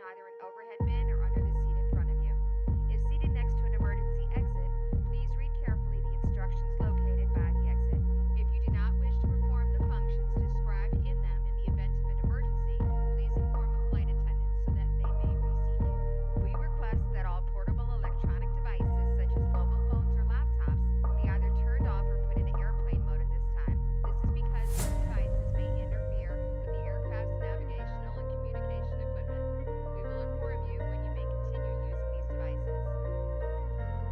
either an overhead bin or under the seat in front of you. If seated next to an emergency exit, please read carefully the instructions located by the exit. If you do not wish to perform the functions described in them in the event of an emergency, please inform a flight attendant so that they may reseat you. We request that all portable electronic devices such as mobile phones or laptops be either turned off or put in airplane mode at this time. This is because these devices may interfere with the aircraft's navigational and communication equipment. We will inform you when you may continue using these devices.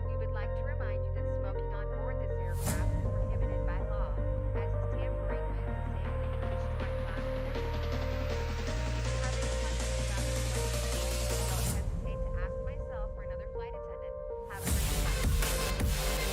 We would like to remind you that smoking on board this aircraft is prohibited by law, as is tampering with, disabling, or destroying glass portions. If you have any questions about this flight, don't hesitate to ask myself or another flight attendant. Have a great flight.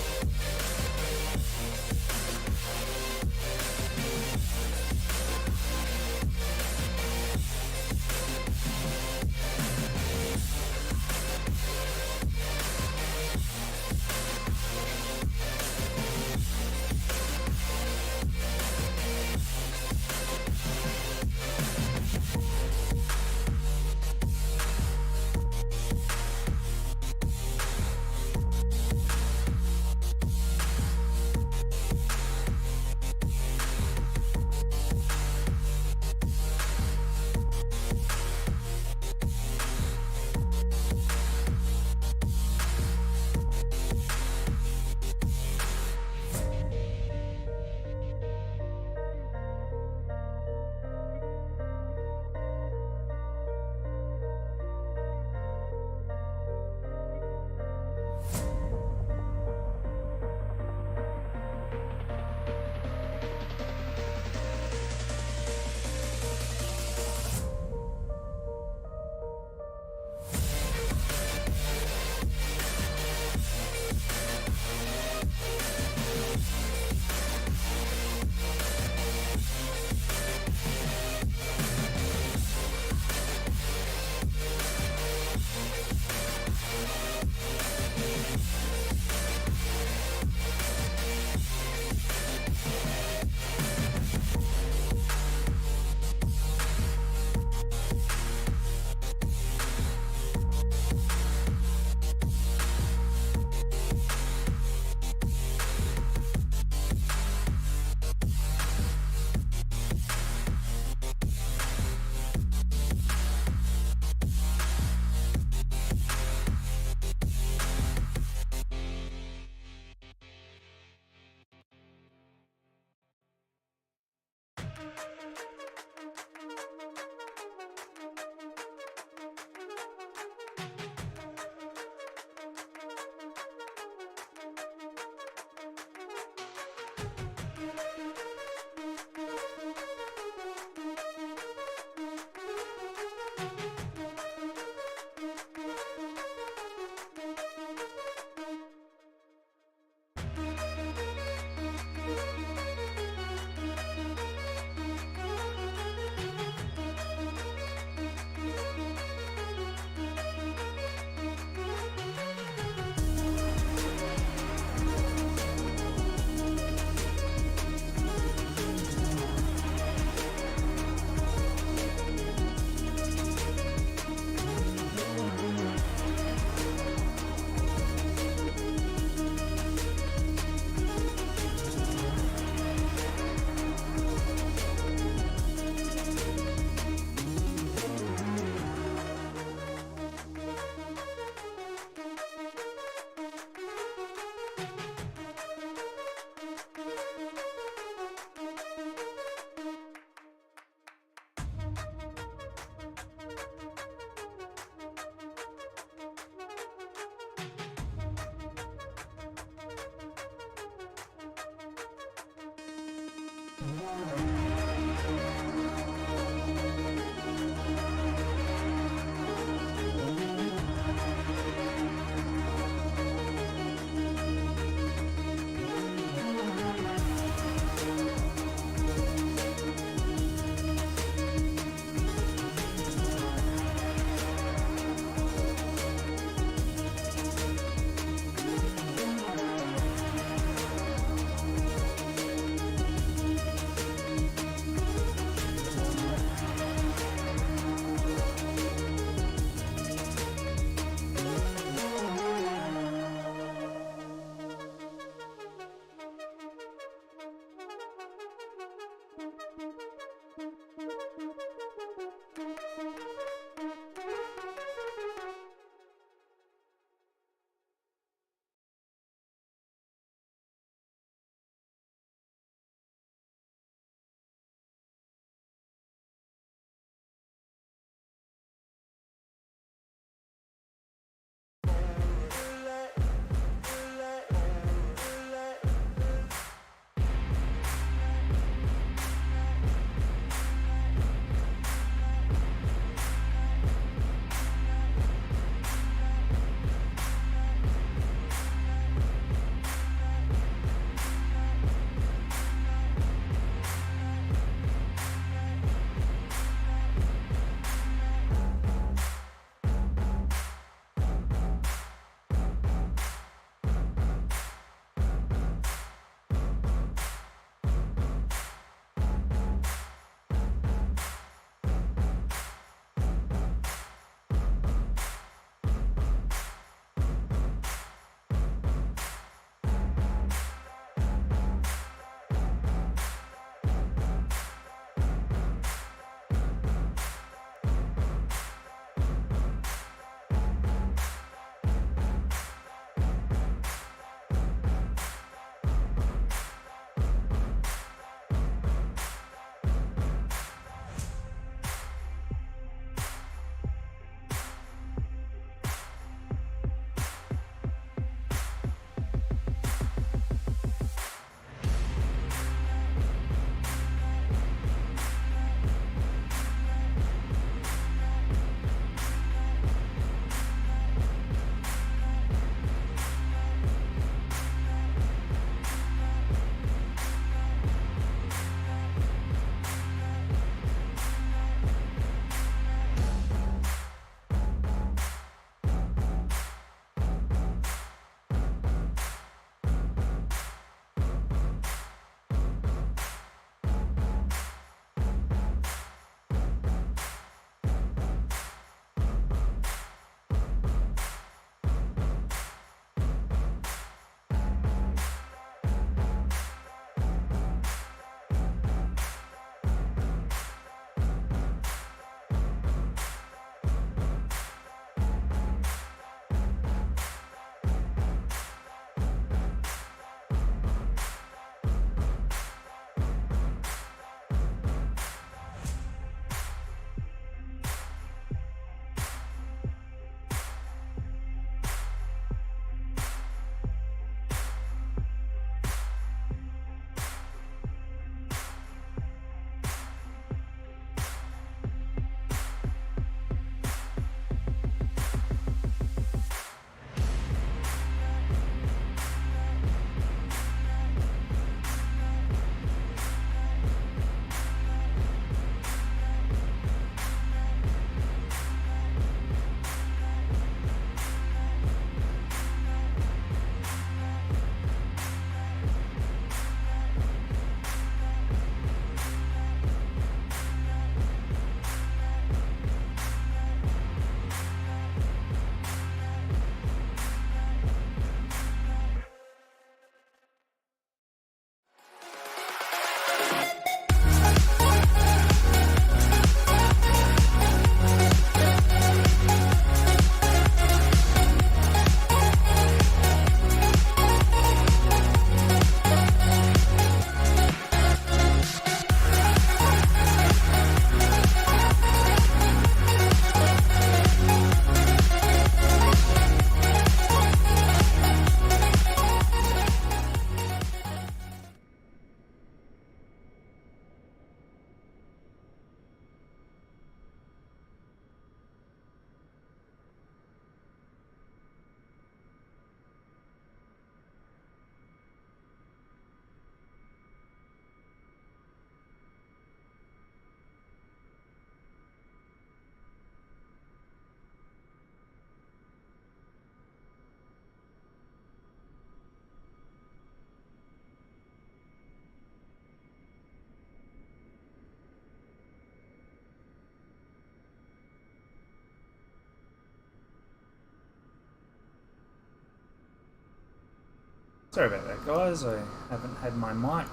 Sorry about that, guys. I haven't had my mic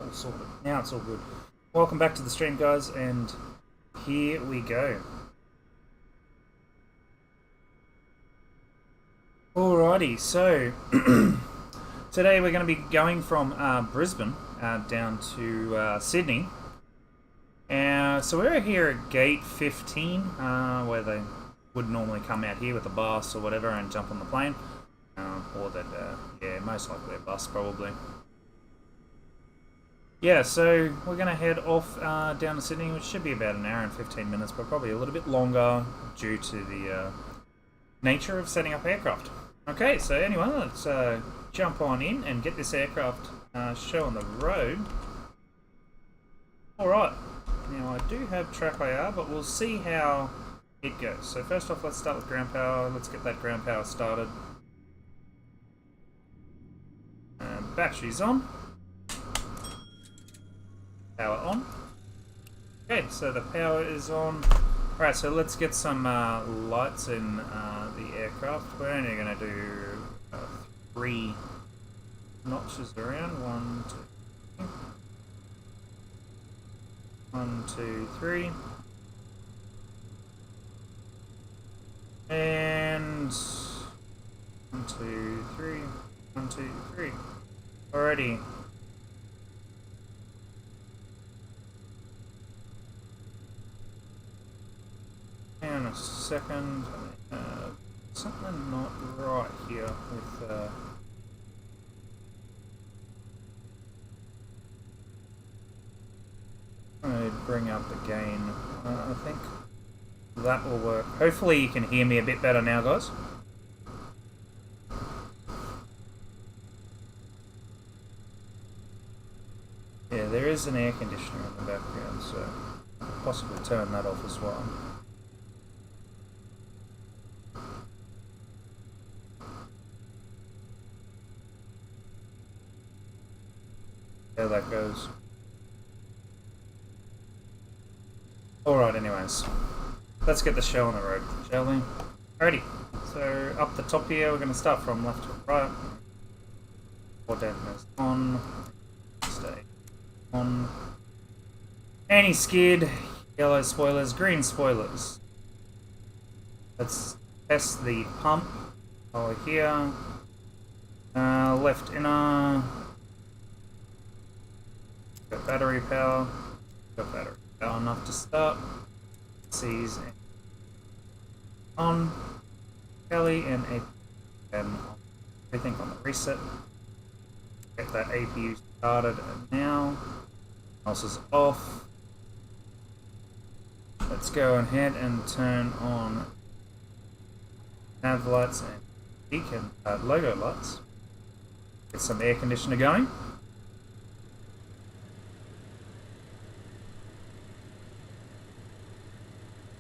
all sorted. Now it's all good. Welcome back to the stream, guys, and here we go. Alrighty, so today we're going to be going from Brisbane down to Sydney. So we're here at gate 15, where they would normally come out here with a bus or whatever and jump on the plane. Or that, yeah, most likely a bus probably. Yeah, so we're going to head off down to Sydney, which should be about an hour and 15 minutes, but probably a little bit longer due to the nature of setting up aircraft. Okay, so anyway, let's jump on in and get this aircraft show on the road. Alright, now I do have track IR, but we'll see how it goes. So first off, let's start with ground power. Let's get that ground power started. Batteries on. Power on. Okay, so the power is on. Alright, so let's get some lights in the aircraft. We're only going to do 3 notches around. 1, 2, 1, 2, 3. And 1, 2, 3. 1, 2, 3. Alrighty. Hang on a second. Something not right here with I bring up the gain. I think that will work. Hopefully you can hear me a bit better now, guys. Yeah, there is an air conditioner in the background, so I could possibly turn that off as well. There that goes. Alright, anyways. Let's get the show on the road, shall we? Alrighty. So, up the top here, we're going to start from left to right. 4 dampeners on. Stay on. Anti-skid. Yellow spoilers, green spoilers. Let's test the pump over here. Left inner. Got battery power. Got battery power enough to start. C's on. Kelly and APU everything on the reset. Get that APU started now. Mouse is off. Let's go ahead and turn on nav lights and beacon logo lights. Get some air conditioner going.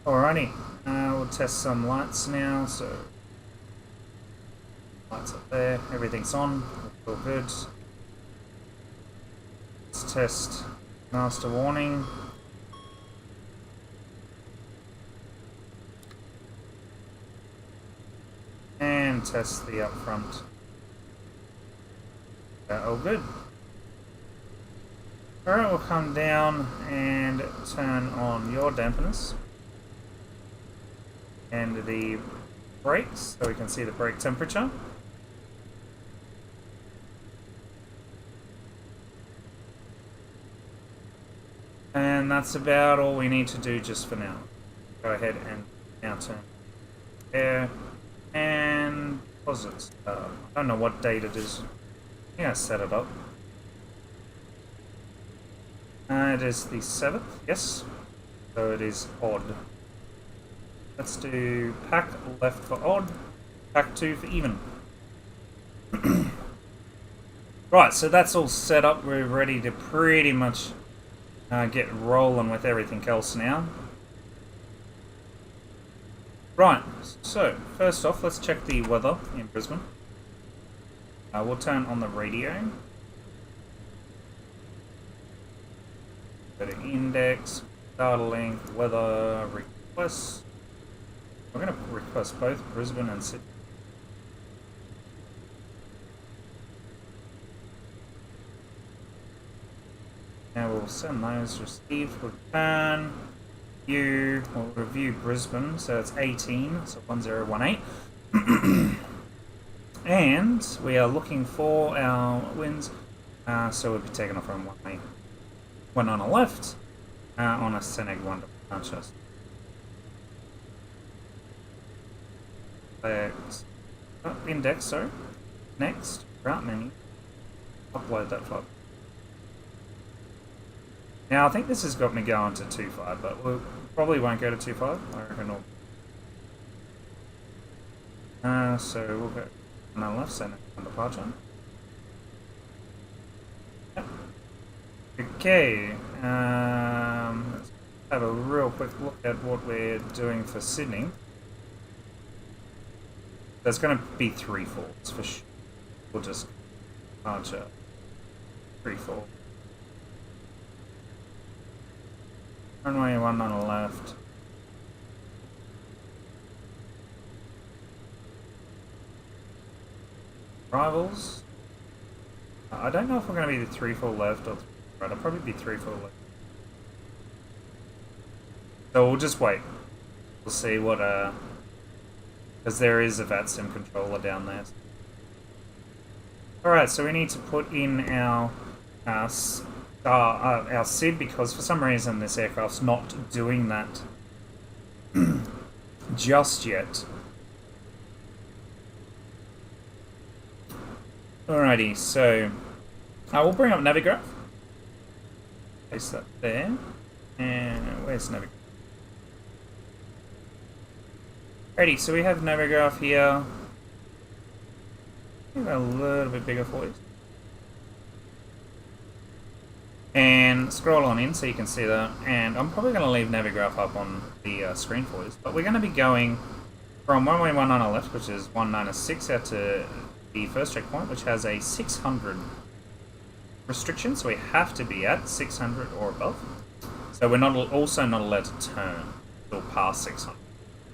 Alrighty, we'll test some lights now. So lights up there, everything's on, all good. Let's test master warning. And test the up front. All good. Alright, we'll come down and turn on your dampeners. And the brakes, so we can see the brake temperature. And that's about all we need to do just for now. Go ahead and now turn air and posits. I don't know what date it is. I think I set it up. It is the 7th, yes. So it is odd. Let's do pack left for odd, pack 2 for even. Right, so that's all set up. We're ready to pretty much get rolling with everything else now. Right, so first off, let's check the weather in Brisbane. We'll turn on the radio. Go to index, data length, weather, requests. We're going to request both Brisbane and Sydney. And we'll send those received, return. We'll review Brisbane, so it's 18, so 1018. And we are looking for our winds, so we'll be taking off on one on the left, on a Seneg 1 departure. Index, sorry. Next, route menu. Upload that file. Now, I think this has got me going to 2.5, but we probably won't go to 2.5. I reckon so we'll go on the left side on departure. Yep. Okay, let's have a real quick look at what we're doing for Sydney. There's going to be 3 falls for sure. We'll just departure 3 falls. Runway 1 on the left. Arrivals. I don't know if we're going to be the 3-4 left or 3 right. I'll probably be 3-4 left. So we'll just wait. We'll see what, because there is a VATSIM controller down there. Alright, so we need to put in our SID, because for some reason this aircraft's not doing that just yet. Alrighty, so I will bring up Navigraph. Place that there. And where's Navigraph? Alrighty, so we have Navigraph here. A little bit bigger for you. And scroll on in so you can see that. And I'm probably going to leave Navigraph up on the screen for you. But we're going to be going from runway 1 on our left, which is 196, out to the first checkpoint, which has a 600 restriction. So we have to be at 600 or above. So we're also not allowed to turn or pass 600.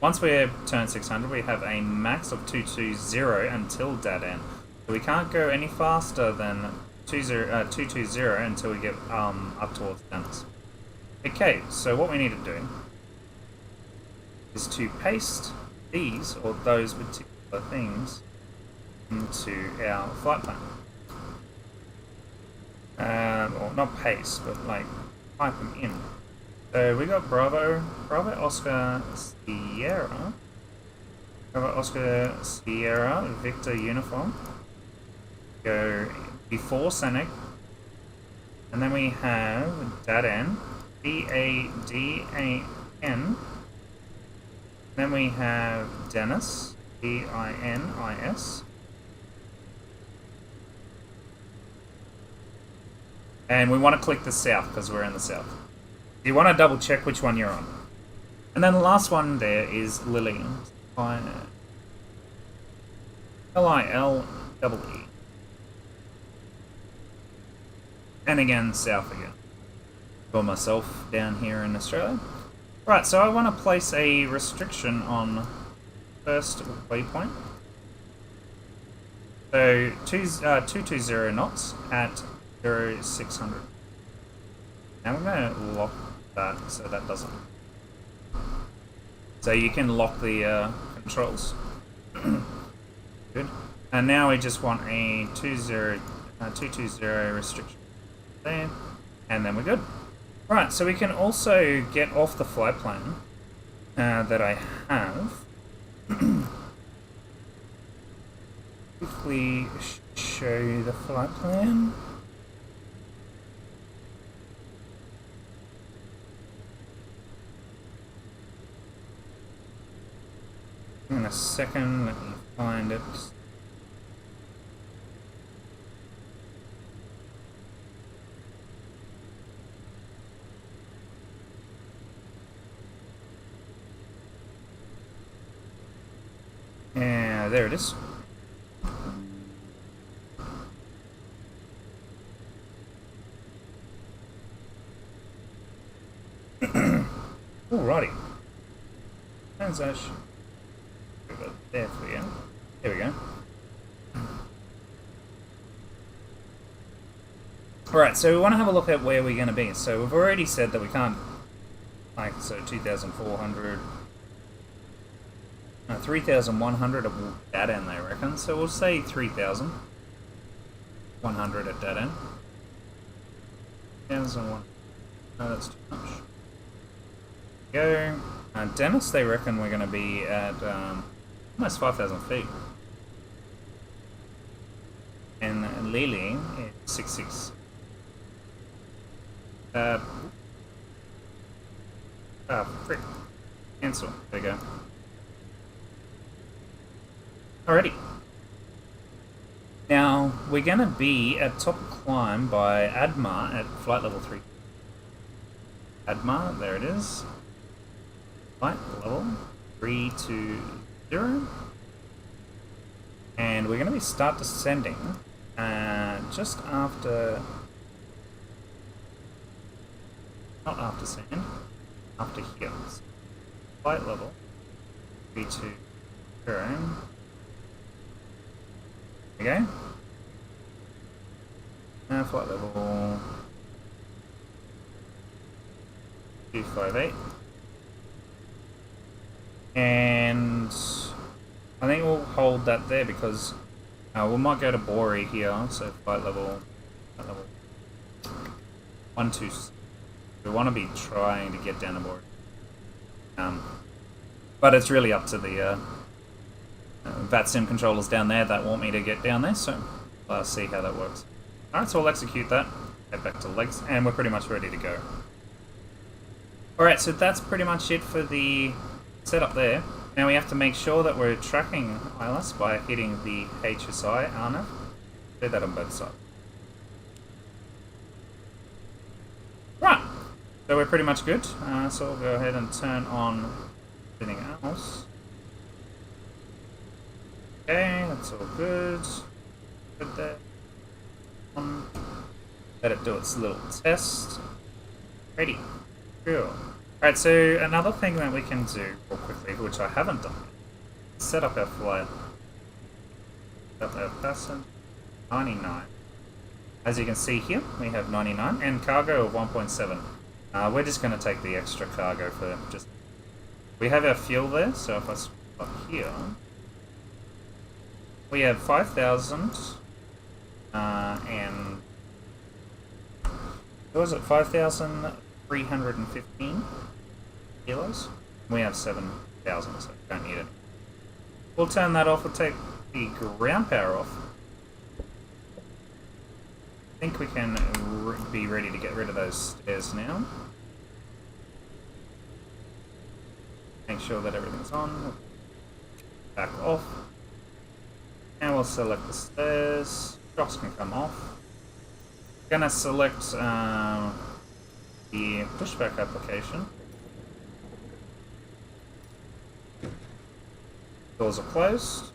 Once we turn 600, we have a max of 220 until dead end. So we can't go any faster than 220 until we get up towards Dennis. Okay, so what we need to do is to paste these or those particular things into our flight plan. Or not paste, but like type them in. So we got Bravo Oscar Sierra, Victor Uniform. Go before Senec, and then we have Dadan, D-A-D-A-N. Then we have Dennis, D-I-N-I-S. And we want to click the south because we're in the south. You want to double check which one you're on. And then the last one there is Lily. L-I-L-E-E. And again, south again. For myself down here in Australia. Right, so I want to place a restriction on first waypoint. So 220 knots at 0600. Now we're going to lock that so that doesn't. So you can lock the controls. Good. And now we just want a 220 restriction there, and then we're good. Right, so we can also get off the flight plan that I have. Quickly show you the flight plan. In a second, let me find it. Yeah, there it is. Alrighty. Transaction. There for you. There we go. Alright, so we want to have a look at where we're going to be. So we've already said that we can't, like, so 2,400, 3,100 of that end, they reckon. So we'll say 3,100 at that end. 1,001. No, that's too much. Go. Dennis, they reckon we're going to be at almost 5,000 feet. And Lily is 6,600. Frick. Cancel. There you go. Alrighty. Now, we're going to be at top of climb by Adma at flight level 3. Adma, there it is. Flight level 320. And we're going to be start descending just after... Not after sand, after here. Flight level 320. Okay. Now flight level 258. And I think we'll hold that there because we might go to Bori here, so flight level 126. We want to be trying to get down to Bori. But it's really up to the VATSIM controllers down there that want me to get down there, so I'll see how that works. Alright, so we'll execute that, head back to legs, and we're pretty much ready to go. Alright, so that's pretty much it for the setup there. Now we have to make sure that we're tracking ILS by hitting the HSI RNAV. Do that on both sides. Right, so we're pretty much good, so we'll go ahead and turn on everything else. Okay, that's all good. Good there. Let it do its little test. Ready. Cool. Alright, so another thing that we can do real quickly, which I haven't done, is set up our flight. Set up our passenger 99. As you can see here, we have 99 and cargo of 1.7. We're just going to take the extra cargo for just... We have our fuel there, so if I swap up here... We have 5,000, and what was it, 5,315 kilos? We have 7,000, so don't need it. We'll turn that off, we'll take the ground power off. I think we can be ready to get rid of those stairs now. Make sure that everything's on. Back off. And we'll select the stairs. Shocks can come off. Gonna select the pushback application. Doors are closed.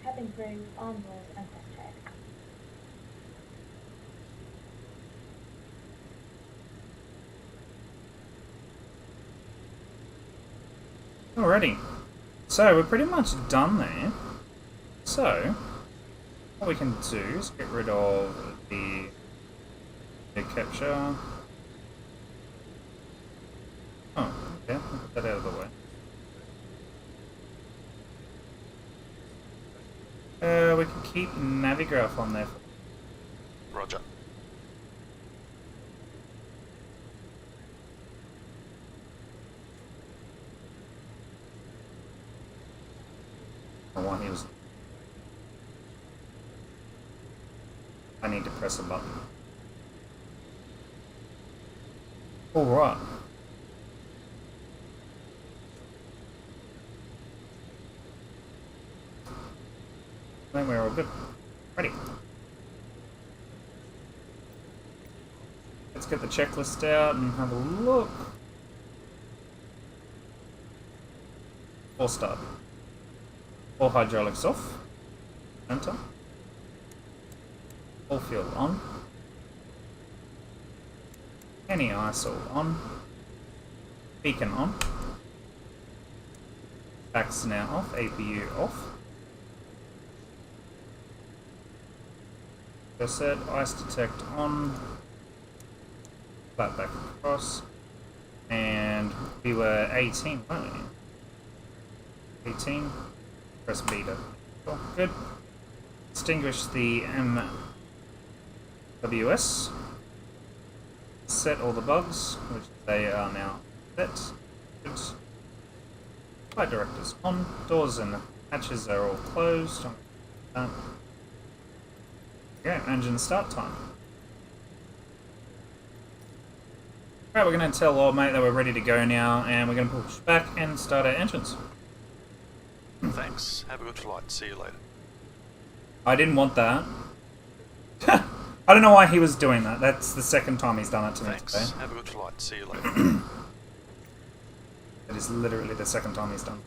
Cabin crew on board and check. Alrighty. So we're pretty much done there. So what we can do is get rid of the capture. Oh, okay, we'll put that out of the way. We can keep Navigraph on there. Roger. While he was... I need to press a button. Alright. I think we're all good. Ready. Let's get the checklist out and have a look. All start. All hydraulics off. Enter. All fuel on. Any ISO on. Beacon on. Backs now off. APU off. Just set ice detect on. Flat back across. And we were 18, weren't we? 18. Press B to. Oh, good. Extinguish the MWS. Set all the bugs, which they are now set. Good. Flight directors on. Doors and hatches are all closed. Okay, engine start time. Alright, we're going to tell old mate that we're ready to go now, and we're going to push back and start our engines. Thanks. Have a good flight. See you later. I didn't want that. I don't know why he was doing that. That's the second time he's done it to me Thanks. today. Have a good flight. See you later. It is literally the second time he's done.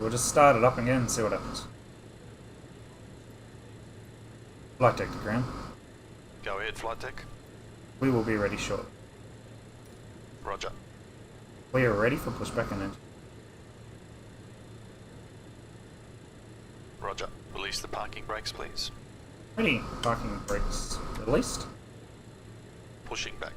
We'll just start it up again and see what happens. Flight deck to ground. Go ahead, flight deck. We will be ready shortly. Roger. We are ready for pushback and engine. Roger. Release the parking brakes, please. Ready. Parking brakes released. Pushing back.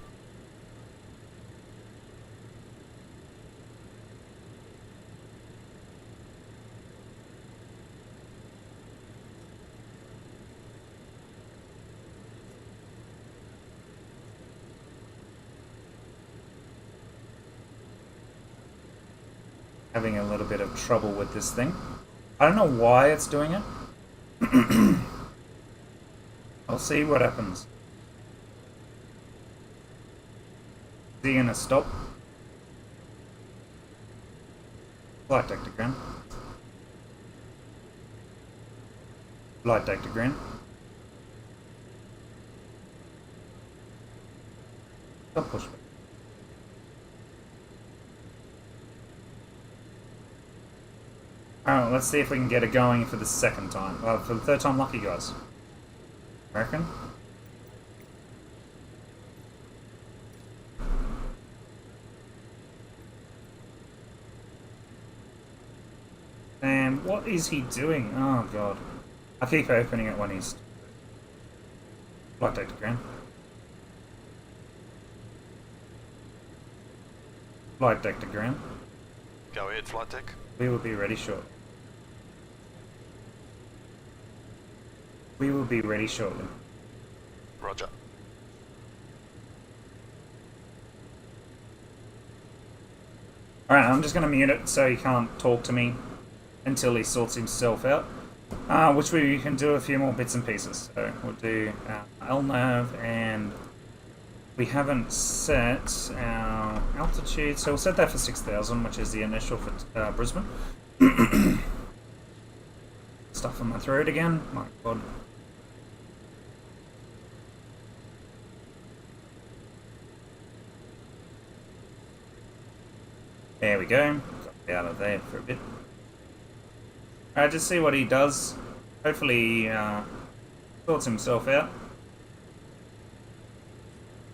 Having a little bit of trouble with this thing. I don't know why it's doing it. I'll see what happens. Is he gonna stop? Flight deck to ground. Flight deck to ground. Stop push back. Alright, let's see if we can get it going for the second time. For the third time lucky, guys. I reckon. And what is he doing? Oh god. I keep opening it when he's... Flight deck to ground. Flight deck to ground. Go ahead, flight deck. We will be ready shortly. We will be ready shortly. Roger. Alright, I'm just going to mute it so he can't talk to me until he sorts himself out. Which we can do a few more bits and pieces. So we'll do LNAV, and we haven't set our altitude, so we'll set that for 6,000, which is the initial for Brisbane. Stuff in my throat again, my god. There we go. Got out of there for a bit. Alright, just see what he does. Hopefully he sorts himself out.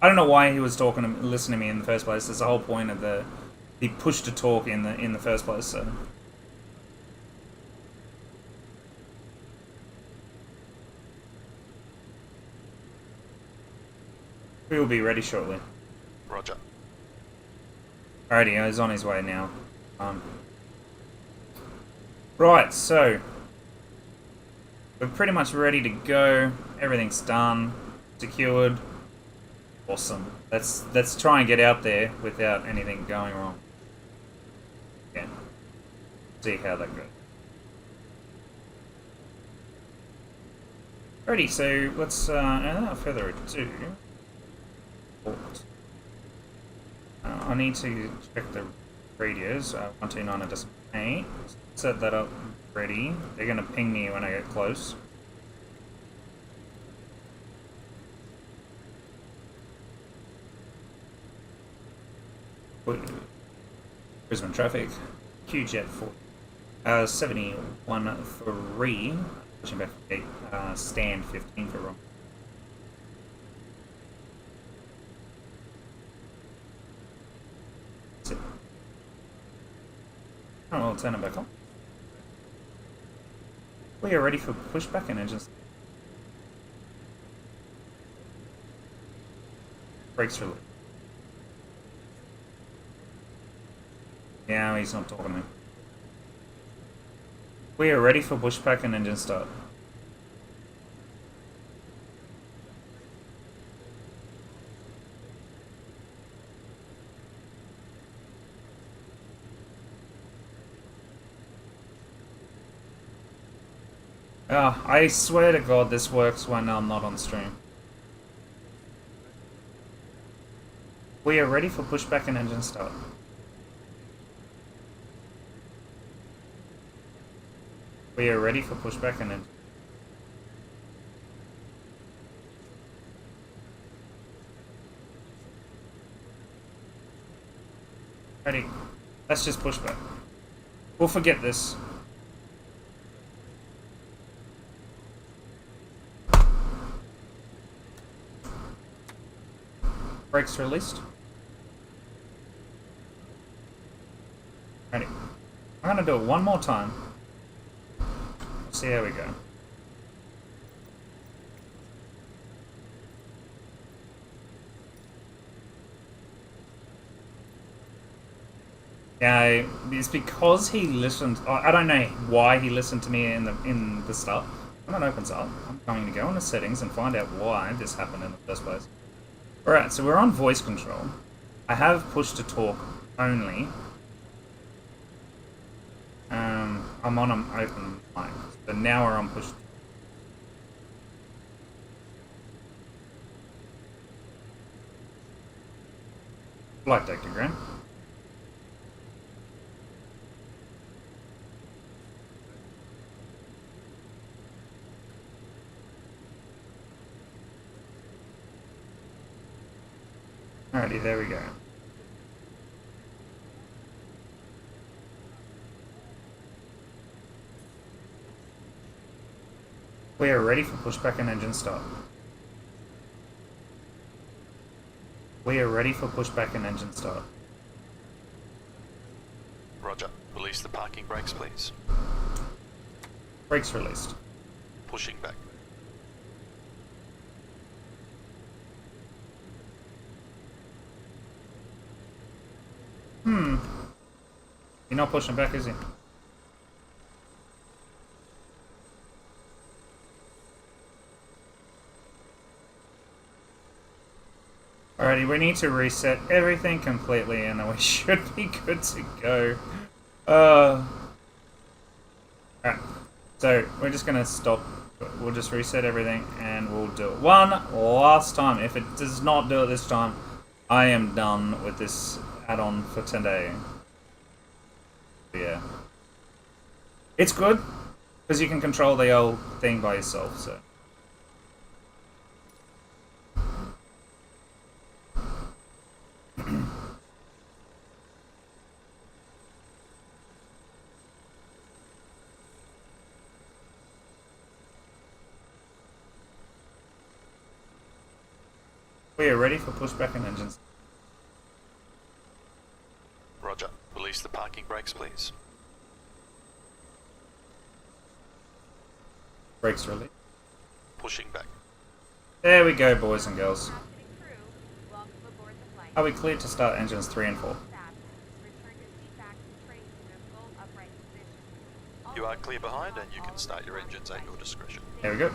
I don't know why he was listening to me in the first place. That's the whole point of the push to talk in the first place. So we will be ready shortly. Roger. Alrighty, he's on his way now. Right, so we're pretty much ready to go. Everything's done, secured. Awesome. Let's try and get out there without anything going wrong. Yeah. See how that goes. Alrighty, so let's without further ado. I need to check the radios. 129.8. Set that up ready. They're gonna ping me when I get close. Brisbane traffic. QJet 713. Pushing back to stand 15 for wrong. That's it. Oh, I'll turn it back on. We are ready for pushback and engines. Brakes release. Yeah, he's not talking to me. We are ready for pushback and engine start. I swear to God this works when I'm not on stream. We are ready for pushback and engine start. We are ready for pushback and engine. Ready. Let's just push back. We'll forget this. Brakes released. Ready. I'm gonna do it one more time. See how we go. Yeah, it's because he listened. I don't know why he listened to me in the start. When it opens up, I'm going to go into settings and find out why this happened in the first place. Alright, so we're on voice control. I have push to talk only. I'm on an open mic, so now we're on push. Flight deck to ground. Alrighty, there we go. We are ready for pushback and engine start. We are ready for pushback and engine start. Roger. Release the parking brakes, please. Brakes released. Pushing back. You're not pushing back, is he? Alrighty, we need to reset everything completely and then we should be good to go. Alright, so we're just gonna stop. We'll just reset everything and we'll do it one last time. If it does not do it this time, I am done with this add-on for today. Yeah. It's good, because you can control the whole thing by yourself, so. We are ready for pushback and engines. Roger. Release the parking brakes, please. Brakes released. Pushing back. There we go, boys and girls. Captain and crew, welcome aboard the flight. Are we cleared to start engines 3 and 4? Return your seat back to the train to a full upright position. You are clear behind and you can start your engines at your discretion. There we go.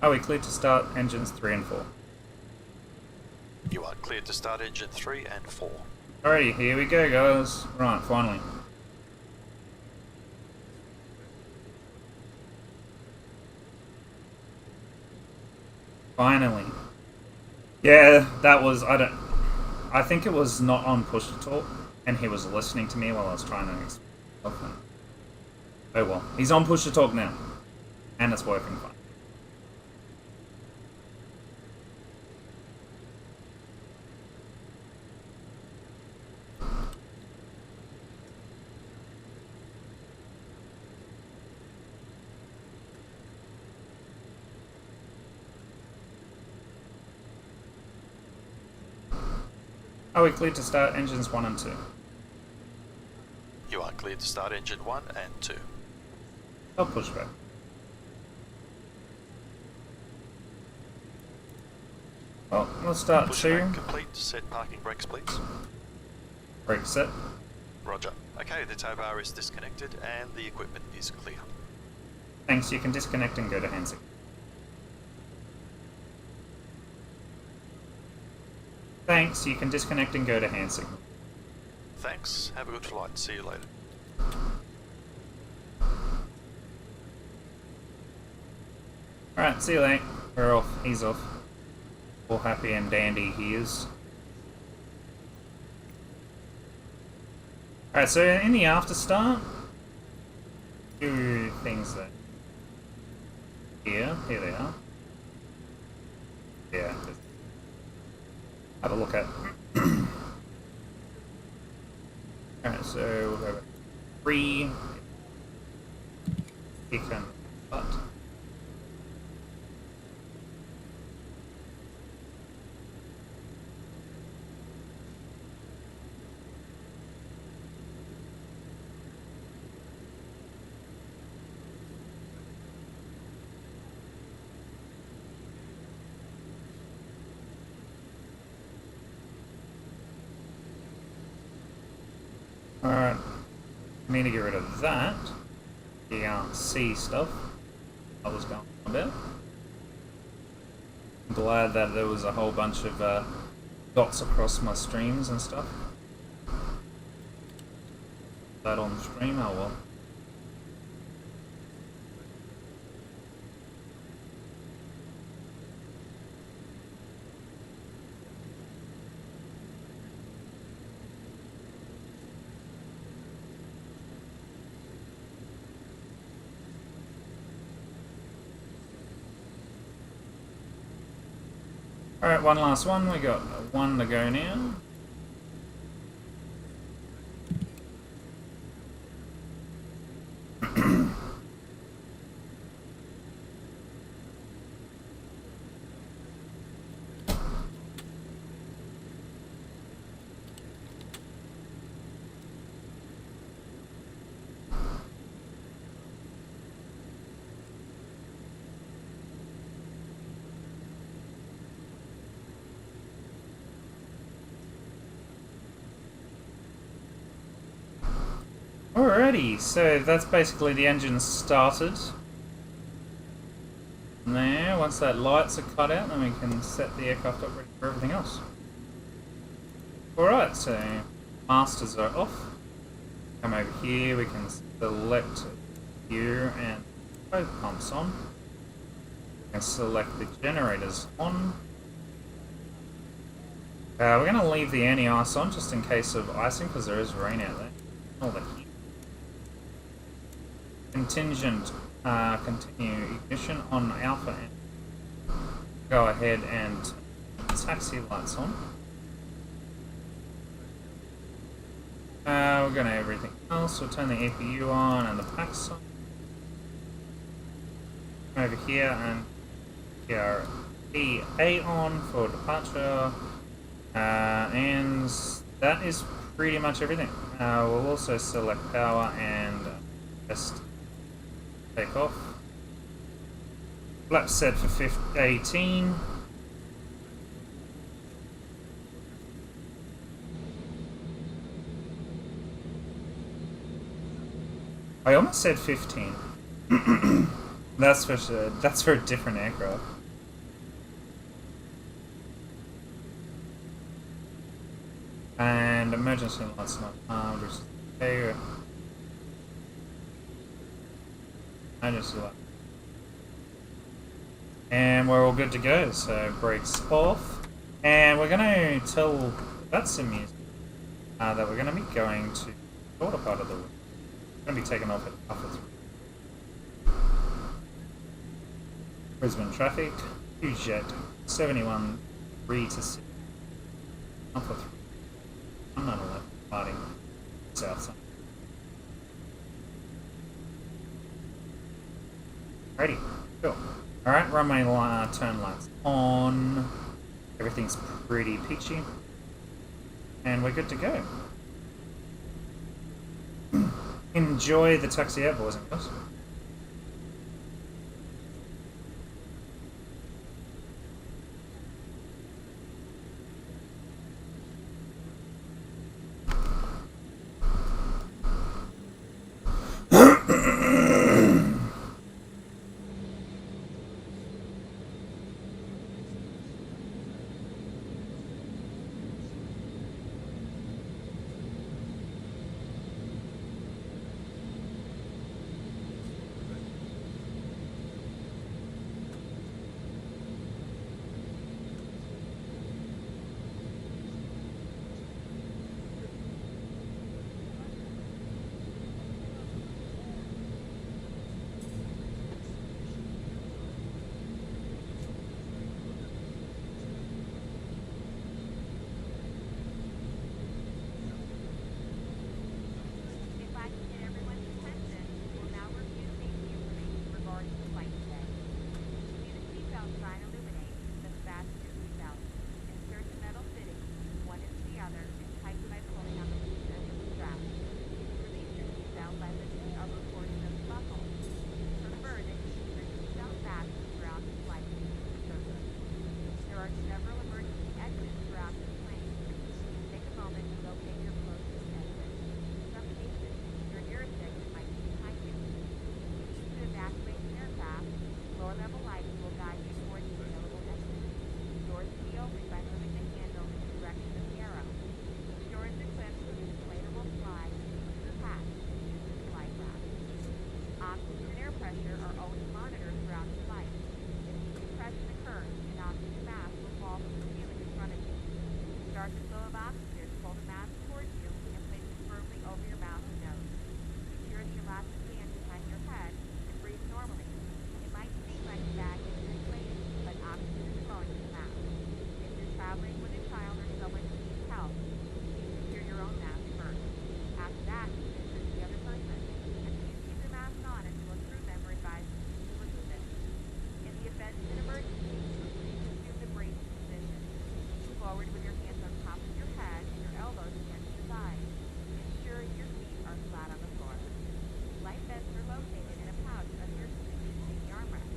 Are we cleared to start engines 3 and 4? You are cleared to start engine 3 and 4. Alrighty, here we go, guys. Right, finally. Finally. Yeah, that was, I think it was not on push to talk, and he was listening to me while I was trying to explain something. Oh well, he's on push to talk now, and it's working fine. Are we cleared to start engines 1 and 2? You are cleared to start engine 1 and 2. I'll push back. Well, let's start Push 2. back complete. Set parking brakes, please. Brake set. Roger. Okay, the tow bar is disconnected and the equipment is clear. Thanks, you can disconnect and go to hand signal. Thanks, you can disconnect and go to hand signal. Thanks. Have a good flight. See you later. Alright, see you later. We're off. He's off. All happy and dandy he is. Alright, so in the after start, two things there. Here they are. Yeah, just have a look at. Alright, so we'll have 3 kick and butt. Alright, I need to get rid of that. The C stuff I was going on about. I'm glad that there was a whole bunch of dots across my streams and stuff. That on the stream, oh well. Alright, one last one. We got one to go now. Alrighty, so that's basically the engine started. Now, once that lights are cut out, then we can set the aircraft up ready for everything else. Alright, so masters are off. Come over here, we can select here and both pumps on. We can select the generators on. We're going to leave the anti-ice on just in case of icing because there is rain out there. All the heat. Contingent, continue ignition on alpha and go ahead and taxi lights on. We're going to everything else. We'll turn the APU on and the packs on. Over here and here PA on for departure. And that is pretty much everything. We'll also select power and just take off. Flap set for 18. I almost said 15. That's for a different aircraft. And emergency lights not armed, which is okay. Emergency light. And we're all good to go, so brakes off. And we're going to tell VATSIM music that we're going to be going to the shorter part of the week. We're going to be taking off at Alpha 3. Brisbane traffic, H.O.T.A.S 71 3 to 6. Alpha 3. I'm not allowed party south side. Ready, cool. Alright, runway turn lights on. Everything's pretty peachy. And we're good to go. enjoy the taxi out, boys and girls. If I can get everyone's attention, we'll now review safety information regarding the flight today. See the seatbelt sign illuminates the fasten your seatbelt. Insert the metal fittings, one into the other, and tighten by pulling on the loose end of the strap. Release your seatbelt by lifting or recording those buckles. Prefer that you keep your seatbelt fastened throughout the flight. There are several emergency exits throughout the plane. Take a moment to locate your closest exit. In some cases, your nearest exit might be behind you. To evacuate the aircraft, floor-level lights will guide you towards the available exit. Doors can be opened by moving the handle in the direction of the arrow. The door is equipped with an inflatable slide to the hatch and uses slide wrap. Oxygen and air pressure are always monitored throughout the flight. If decompression occurs, an oxygen mask will fall from the ceiling in front of you. To start the flow of oxygen, pull the mask towards you and place it firmly over your mouth and nose. Secure the elastic band behind your head and breathe normally. It might seem like the bag is inflated, but oxygen is flowing to the mask. If you're traveling with a child or someone who needs help, please secure your own mask first. After that, you can assist the other person. And please keep the mask on until a crew member advises you to remove it. In the event of an emergency, please assume the bracing position. Move forward with your hands on top of your head and your elbows against your thighs. Ensure your feet are flat on the floor. Life vests are located in a pouch under your seat using the armrest.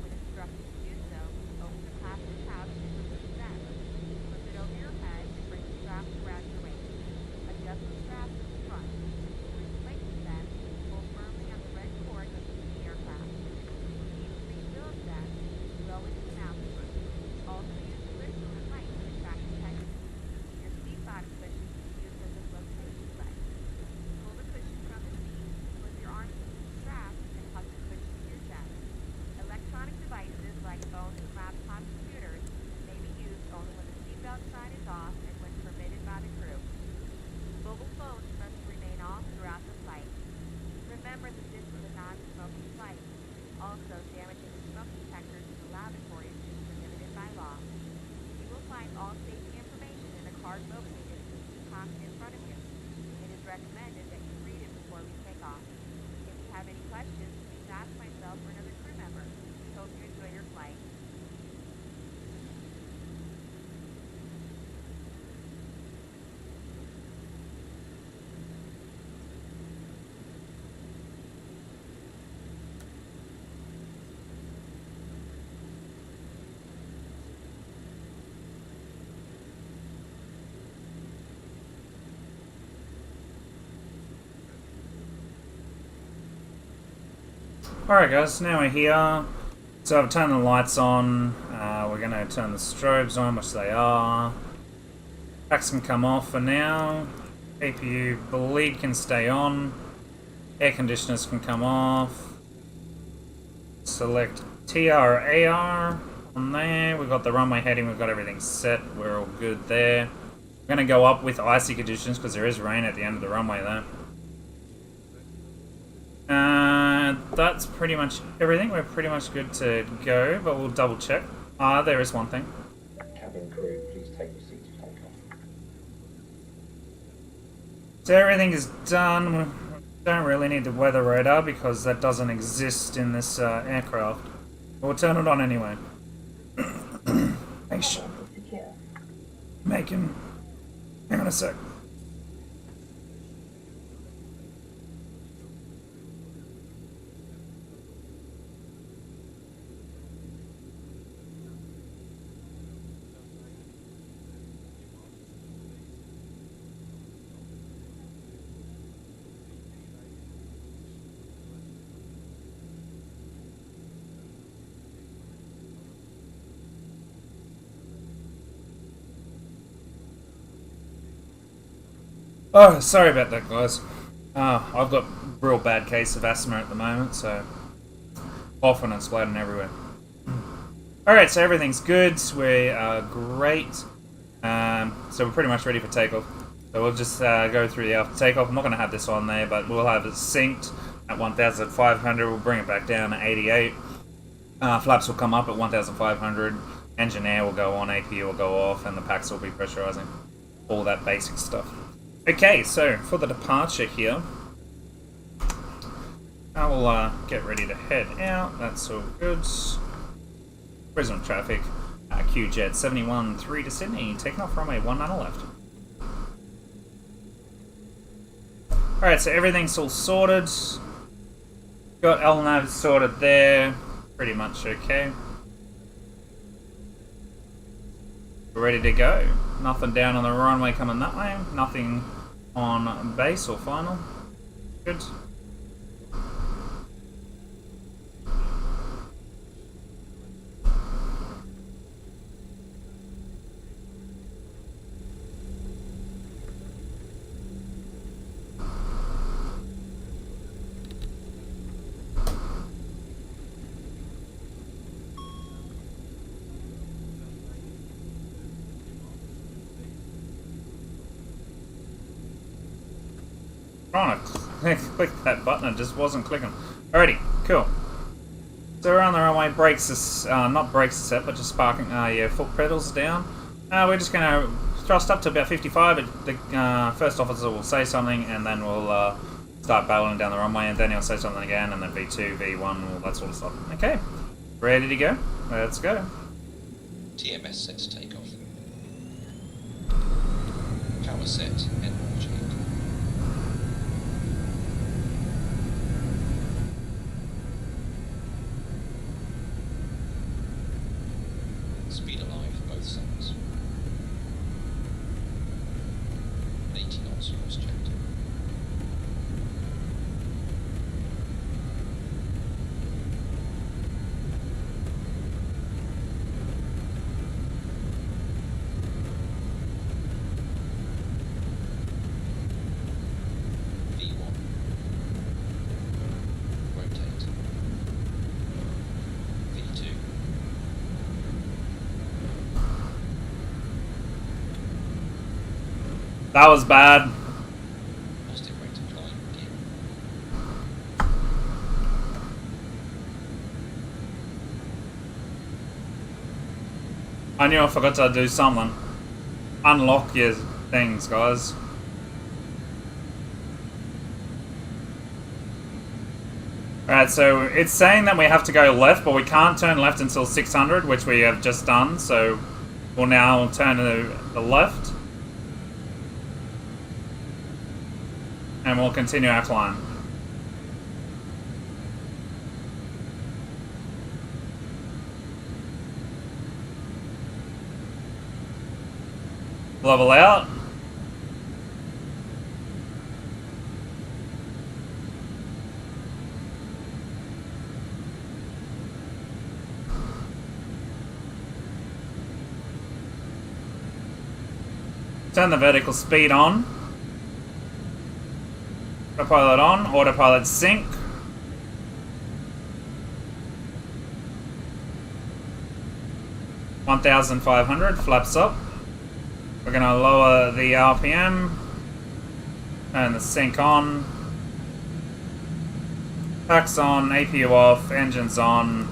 When instructed to do so, open the plastic pouch and remove the vest. Flip it over your head and bring the straps around your waist. Adjust the straps at the front. To inflate the vest, pull firmly on the red cord that leads the aircraft. Each refill of vest, blow into the mouthpiece. Also use the whistle and light to attract attention. Your seat bottom cushion can be used as a flotation device. Pull the cushion from the seat, slip your arms into the straps, and hug the cushion to your chest. Electronic devices like phones and laptop computers may be used only when the seatbelt sign is off and when permitted by the crew. Mobile phones must remain off throughout the flight. Remember that this is a non-smoking flight. Also, damaging the smoke detectors in the lavatories is prohibited by law. You will find all safety information in a card located in the seat pocket in front of you. It is recommended that you read it before we take off. If you have any questions, please ask myself or another crew member. We hope you enjoy your flight. Alright guys, now we're here. So I've turned the lights on. We're going to turn the strobes on, which they are. Packs can come off for now. APU bleed can stay on. Air conditioners can come off. Select TR or AR on there. We've got the runway heading, we've got everything set. We're all good there. We're going to go up with icy conditions because there is rain at the end of the runway there. That's pretty much everything. We're pretty much good to go, but we'll double check. There is one thing. Cabin crew, please take your seats for takeoff. So everything is done. We don't really need the weather radar because that doesn't exist in this aircraft. But we'll turn it on anyway. Make him. Hang on a sec. Oh, sorry about that, guys. I've got a real bad case of asthma at the moment, so coughing and splatting everywhere. Alright, so everything's good. We are great. So we're pretty much ready for takeoff. So we'll just go through the after takeoff. I'm not going to have this on there, but we'll have it synced at 1,500. We'll bring it back down to 88. Flaps will come up at 1,500. Engine air will go on, APU will go off, and the packs will be pressurizing. All that basic stuff. Okay, so for the departure here, I will get ready to head out. That's all good. Brisbane traffic. QJet 713 to Sydney, taking off runway 19 left. Alright, so everything's all sorted. Got LNAV sorted there. Pretty much okay. We're ready to go. Nothing down on the runway coming that way. Nothing on base or final. Good. Trying to click that button, it just wasn't clicking. Alrighty, cool. So we're on the runway, brakes is, not brakes set, but just sparking, yeah, foot pedals down. We're just going to thrust up to about 55, the first officer will say something, and then we'll start barreling down the runway, and then he'll say something again, and then V2, V1, all that sort of stuff. Okay, ready to go? Let's go. TMS set to take off. Power set and launch. Speed alive for both sides. 80 knots cross checked. V1. Rotate. V2. That was bad. Positive rate of climb. Gear. I knew I forgot to do something. Unlock your things, guys. Alright, so it's saying that we have to go left, but we can't turn left until 600, which we have just done, so we'll now turn to the left. And we'll continue our climb. Level out. Turn the vertical speed on. Autopilot on, autopilot sync. $1,500, flaps up. We're going to lower the RPM. Turn the sync on. Packs on, APU off, engines on.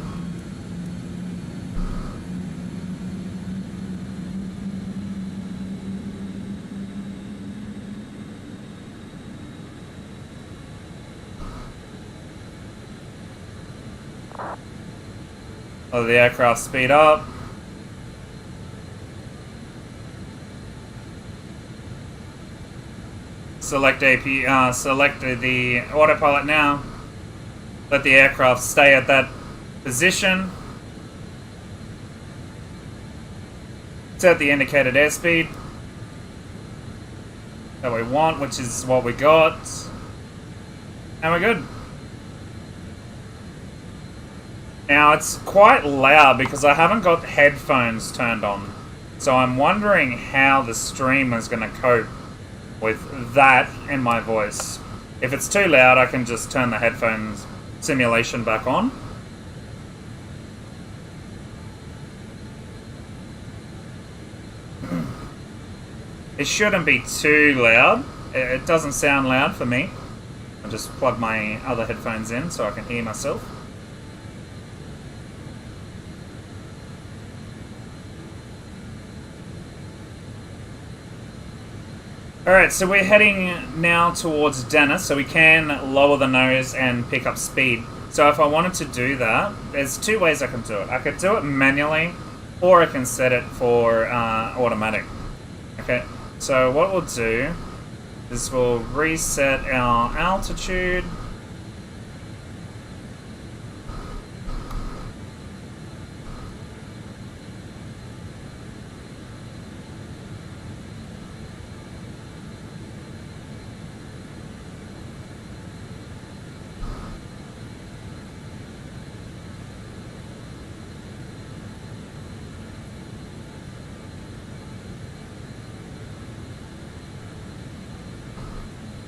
Let the aircraft speed up. Select select the autopilot now. Let the aircraft stay at that position. Set the indicated airspeed that we want, which is what we got. And we're good. Now, it's quite loud because I haven't got headphones turned on. So I'm wondering how the stream is going to cope with that and my voice. If it's too loud, I can just turn the headphones simulation back on. It shouldn't be too loud. It doesn't sound loud for me. I'll just plug my other headphones in so I can hear myself. Alright, so we're heading now towards Dennis, so we can lower the nose and pick up speed. So if I wanted to do that, there's two ways I can do it. I could do it manually, or I can set it for automatic. Okay, so what we'll do is we'll reset our altitude.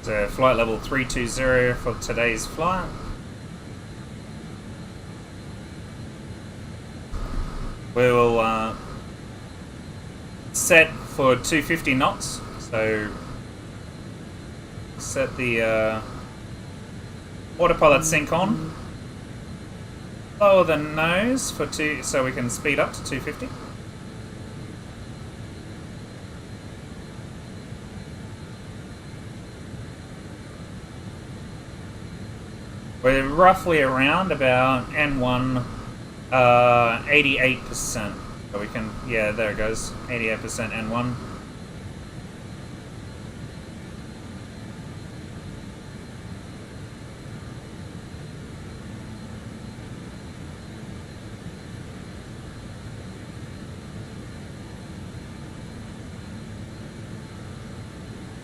So flight level 320 for today's flight. We will set for 250 knots. So set the autopilot sync on. Lower the nose for so we can speed up to 250. We're roughly around about N1 88%. So we can, yeah, there it goes, 88% N1.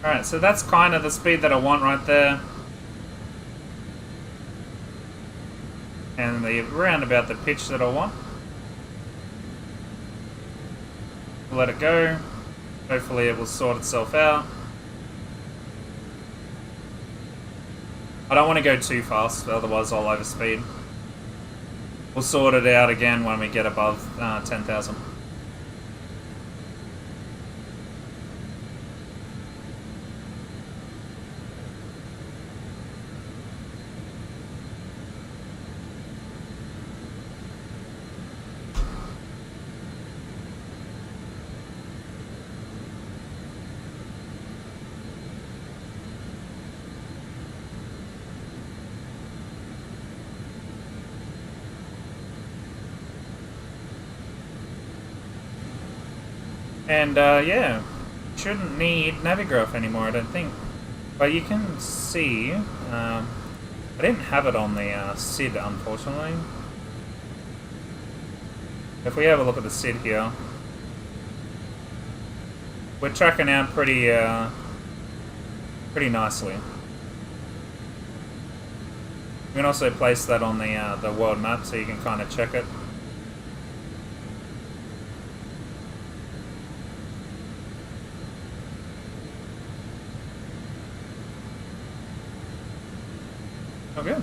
Alright, so that's kind of the speed that I want right there. And around about the pitch that I want. Let it go. Hopefully it will sort itself out. I don't want to go too fast, otherwise I'll overspeed. We'll sort it out again when we get above 10,000. And yeah, shouldn't need Navigraph anymore, I don't think. But you can see, I didn't have it on the SID, unfortunately. If we have a look at the SID here, we're tracking out pretty nicely. You can also place that on the world map so you can kind of check it. Oh, good.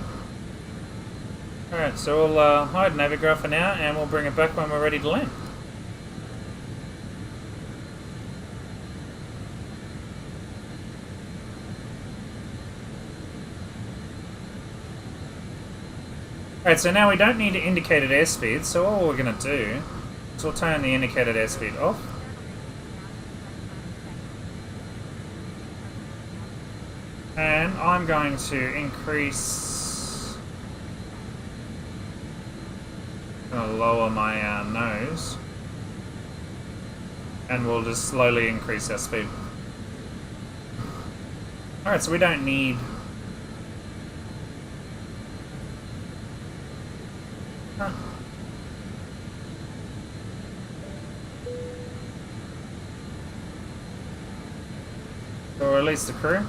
Alright, so we'll hide Navigraph for now, and we'll bring it back when we're ready to land. Alright, so now we don't need indicated airspeed, so all we're going to do is we'll turn the indicated airspeed off. And I'm going to increase, lower my nose, and we'll just slowly increase our speed. Alright, so we don't need... Huh. Or release the crew.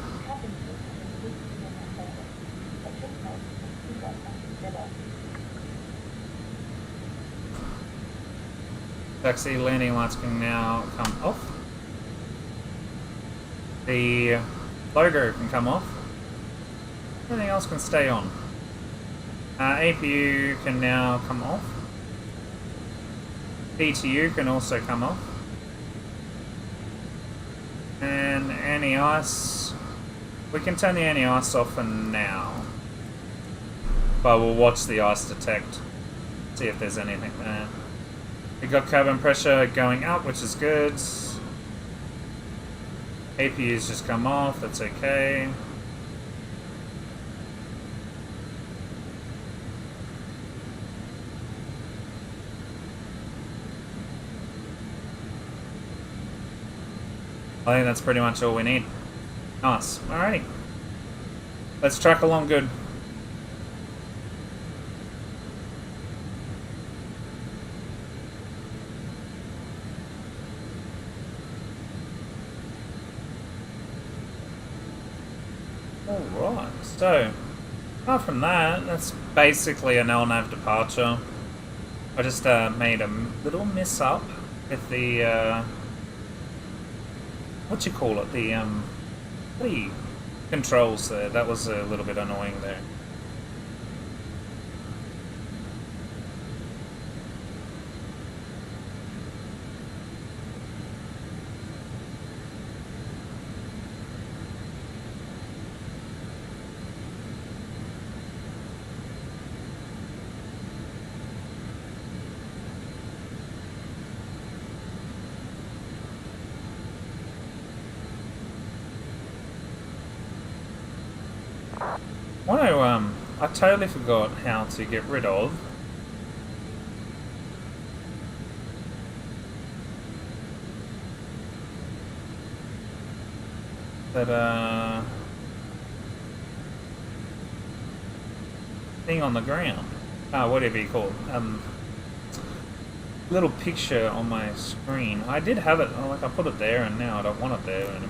Taxi landing lights can now come off. The logo can come off. Everything else can stay on. APU can now come off. PTU can also come off. And anti-ice, we can turn the anti-ice off for now. But we'll watch the ice detect, see if there's anything there. We got cabin pressure going up, which is good. APU's just come off, that's okay. I think that's pretty much all we need. Nice. Alrighty. Let's track along good. Alright, so apart from that, that's basically an LNAV departure. I just made a little miss up with the what you call it, the controls there. That was a little bit annoying there. I totally forgot how to get rid of that thing on the ground. Whatever you call it. Little picture on my screen. I did have it, like I put it there and now I don't want it there anymore.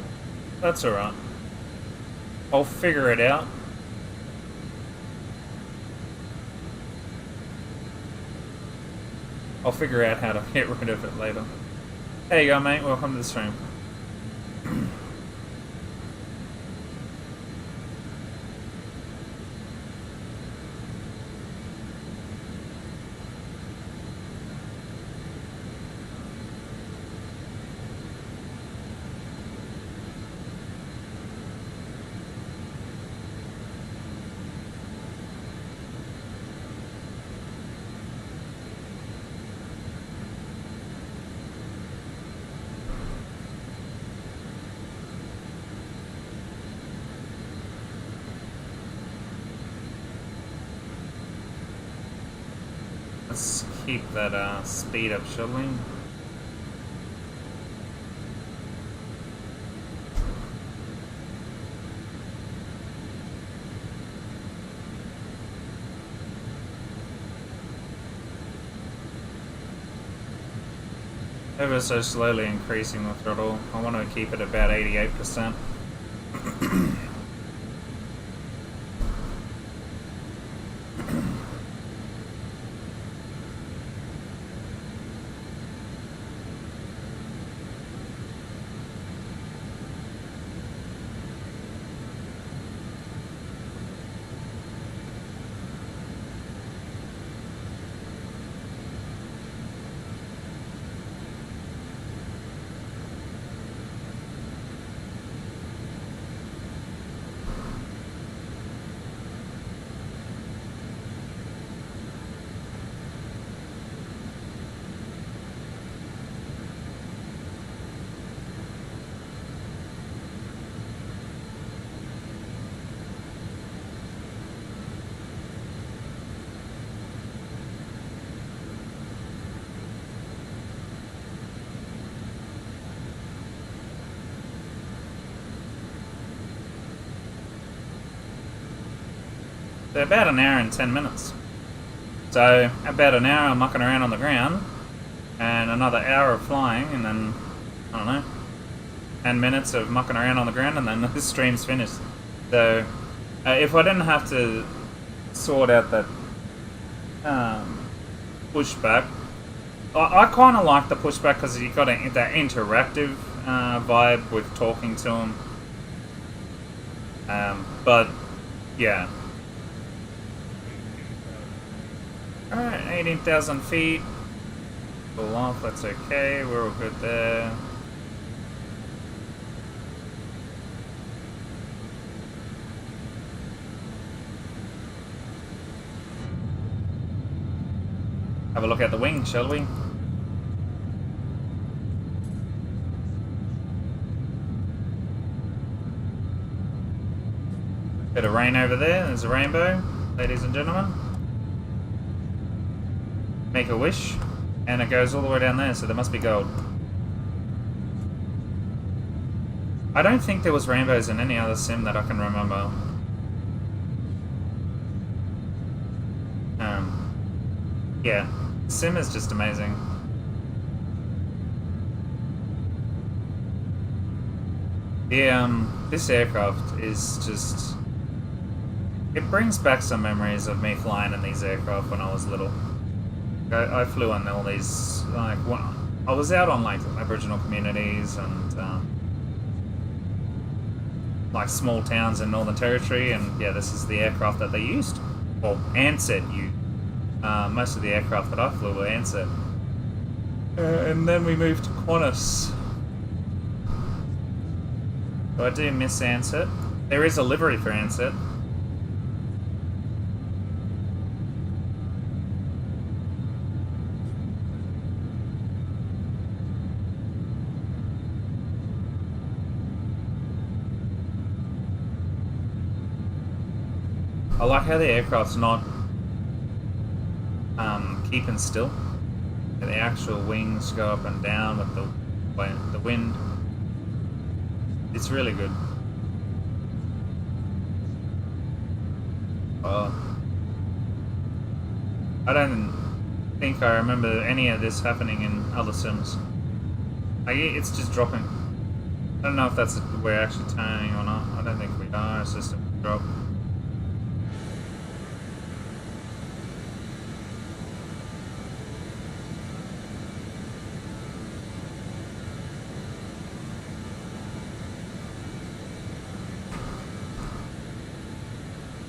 That's alright. I'll figure it out. I'll figure out how to get rid of it later. There you go, mate. Welcome to the stream. Let's keep that speed up, shall we? Ever so slowly increasing the throttle. I want to keep it about 88%. So about an hour and 10 minutes. So about an hour of mucking around on the ground, and another hour of flying, and then, I don't know, 10 minutes of mucking around on the ground, and then the stream's finished. So if I didn't have to sort out that pushback, I kind of like the pushback because you got that interactive vibe with talking to them. But yeah. Alright, 18,000 feet. Pull off, that's okay, we're all good there. Have a look at the wing, shall we? Bit of rain over there, there's a rainbow, ladies and gentlemen. Make a wish, and it goes all the way down there, so there must be gold. I don't think there was rainbows in any other sim that I can remember. Yeah, sim is just amazing. This aircraft is just... It brings back some memories of me flying in these aircraft when I was little. I flew on all these, like, I was out on, like, Aboriginal communities and, like, small towns in Northern Territory, and, yeah, this is the aircraft that they used. Or Ansett used. Most of the aircraft that I flew were Ansett. And then we moved to Qantas. So I do miss Ansett. There is a livery for Ansett. I like how the aircraft's not keeping still. The actual wings go up and down with the wind. It's really good. I don't think I remember any of this happening in other sims. Like, it's just dropping. I don't know if that's we're actually turning or not. I don't think we are. It's just a drop.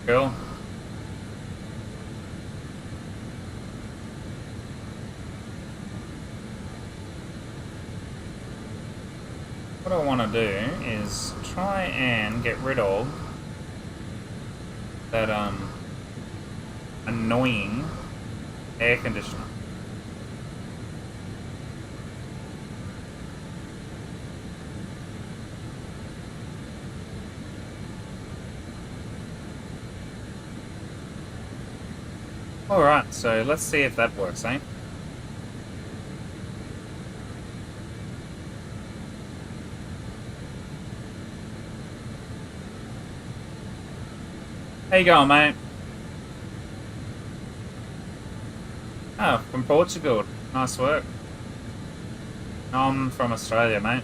Cool. What I want to do is try and get rid of that annoying air conditioner. Alright, so let's see if that works, eh? How you going, mate? Oh, from Portugal. Nice work. I'm from Australia, mate.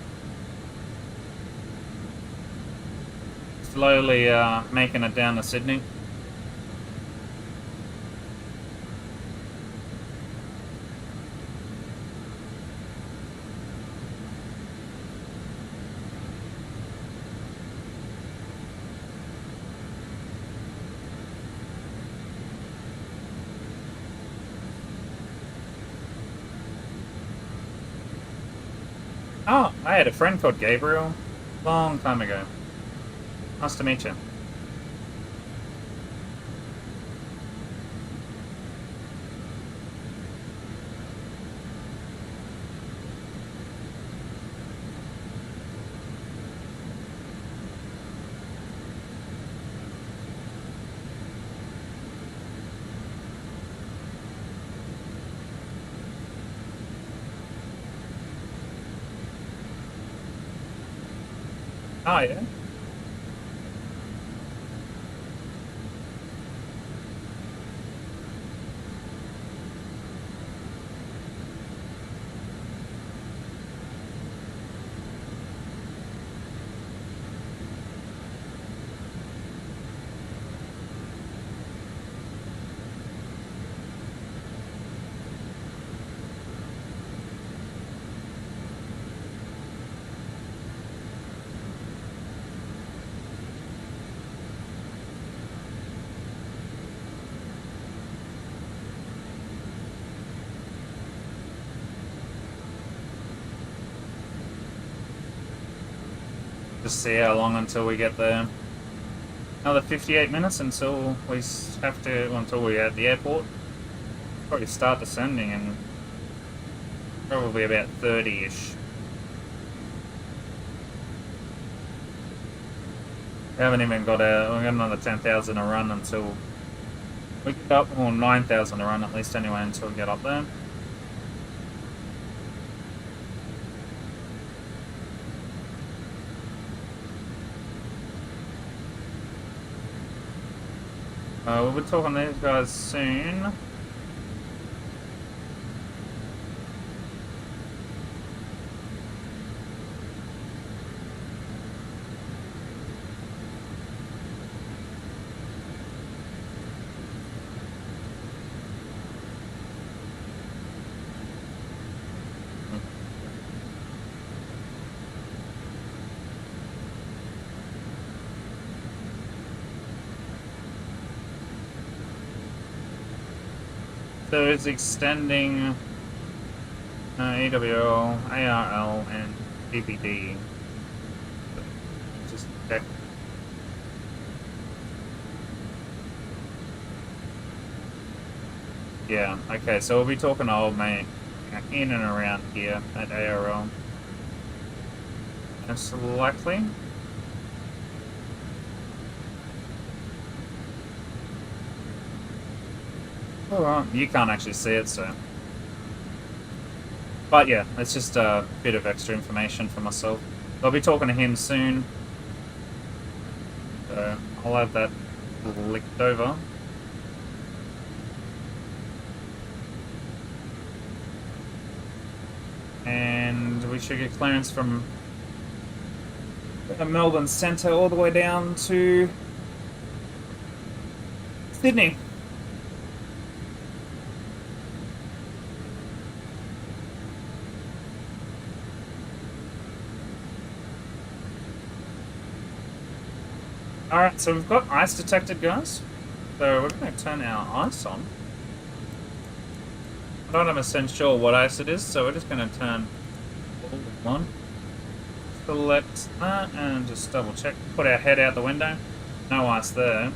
Slowly making it down to Sydney. Oh, I had a friend called Gabriel long time ago. Nice to meet you. Oh, yeah? Just see how long until we get there. Another 58 minutes until we until we're at the airport. Probably start descending in probably about 30-ish. We haven't even got we've got another 10,000 to run until we get up, or 9,000 to run at least anyway until we get up there. We'll be talking to these guys soon. So it's extending AWL, ARL, and DPD. Just check. Yeah, okay, so we'll be talking to old mate in and around here at ARL. Most likely. Alright, you can't actually see it, so. But yeah, it's just a bit of extra information for myself. I'll be talking to him soon. So I'll have that licked over. And we should get clearance from Melbourne Centre all the way down to Sydney. Alright, so we've got ice detected, guys. So we're going to turn our ice on. I'm not 100% sure what ice it is, so we're just going to turn all on. Select that and just double check. Put our head out the window. No ice there.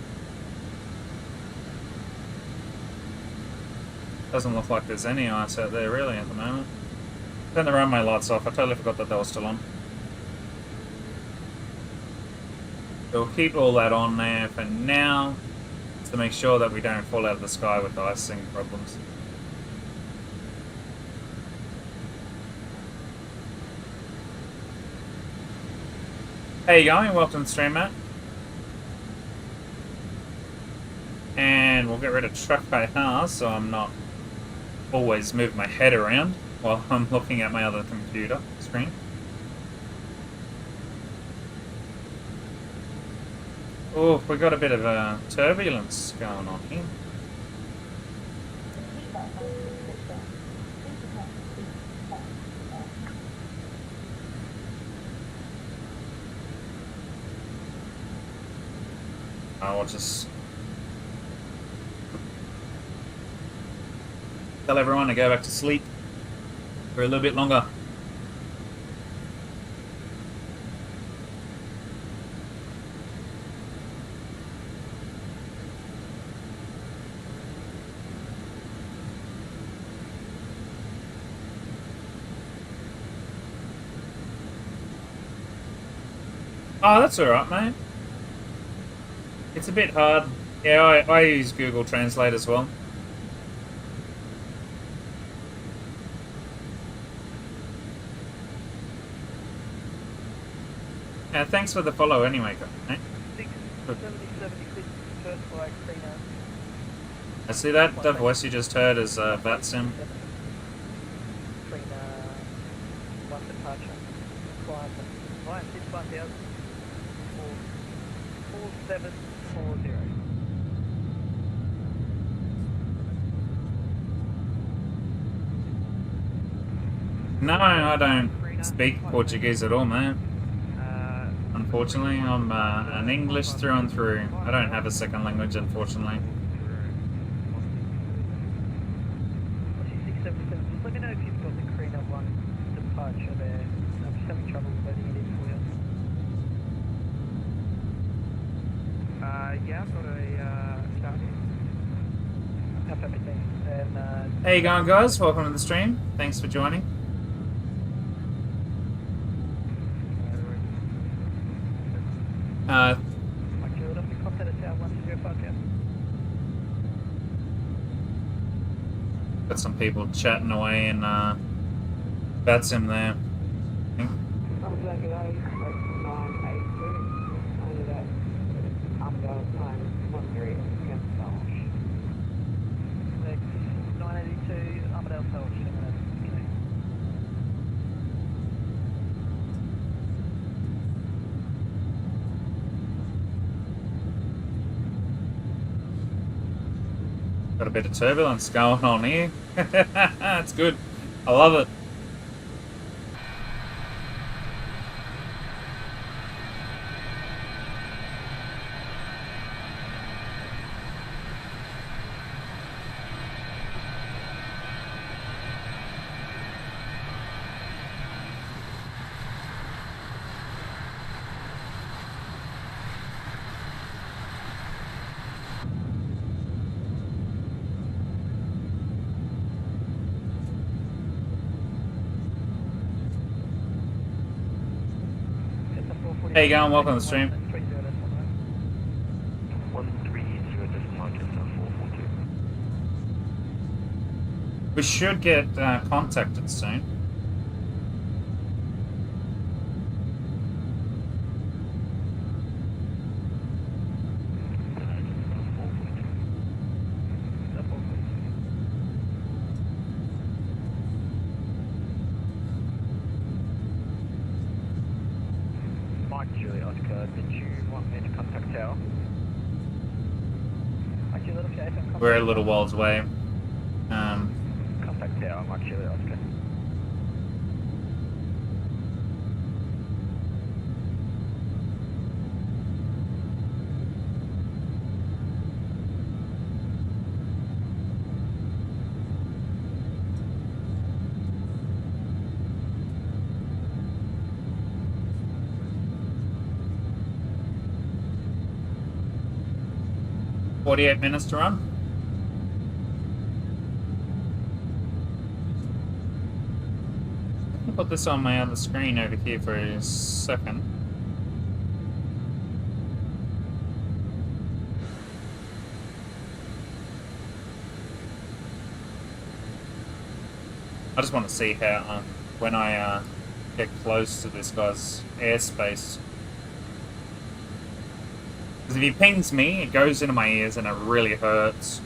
Doesn't look like there's any ice out there really at the moment. Turn the runway lights off. I totally forgot that they were still on. We'll keep all that on there for now to make sure that we don't fall out of the sky with icing problems. How you going? Welcome to the stream, Matt. And we'll get rid of truck IR so I'm not always moving my head around while I'm looking at my other computer screen. Oh, we got a bit of turbulence going on here. I'll just tell everyone to go back to sleep for a little bit longer. Oh, that's alright, mate. It's a bit hard. Yeah, I use Google Translate as well. Yeah, thanks for the follow anyway, mate. 677 first flag, Rhino. I see that. The voice you just heard is VATSIM. Rhino, one departure. Climb 1000. 4740. No, I don't speak Portuguese at all, man. Unfortunately, I'm an English through and through. I don't have a second language, unfortunately. 677. Just let me know if you've got the Rhino 1 departure there. I'm just having trouble loading it in for you. Yeah, I've got a start here. Have everything. And How you going, guys? Welcome to the stream. Thanks for joining. Mike Juliet, I'll be contact at tower 105, yeah. Got some people chatting away in VATSIM there. I'm going to go 982. Only that upgoing time 13 against Salch. Next, 982, Armadale Salch, 7 minutes. Okay. Got a bit of turbulence going on here. It's good. I love it. How you going? Welcome to the stream. 130.442. We should get contacted soon. Mike Juliet, Oscar, did you want me to contact tower? Mike Juliet, Oscar, FM, contact We're a little whiles away. Contact tower, Mike Juliet, Oscar. $48 minutes to run. I'll put this on my other screen over here for a second. I just want to see how when I get close to this guy's airspace. Because if he pings me, it goes into my ears and it really hurts.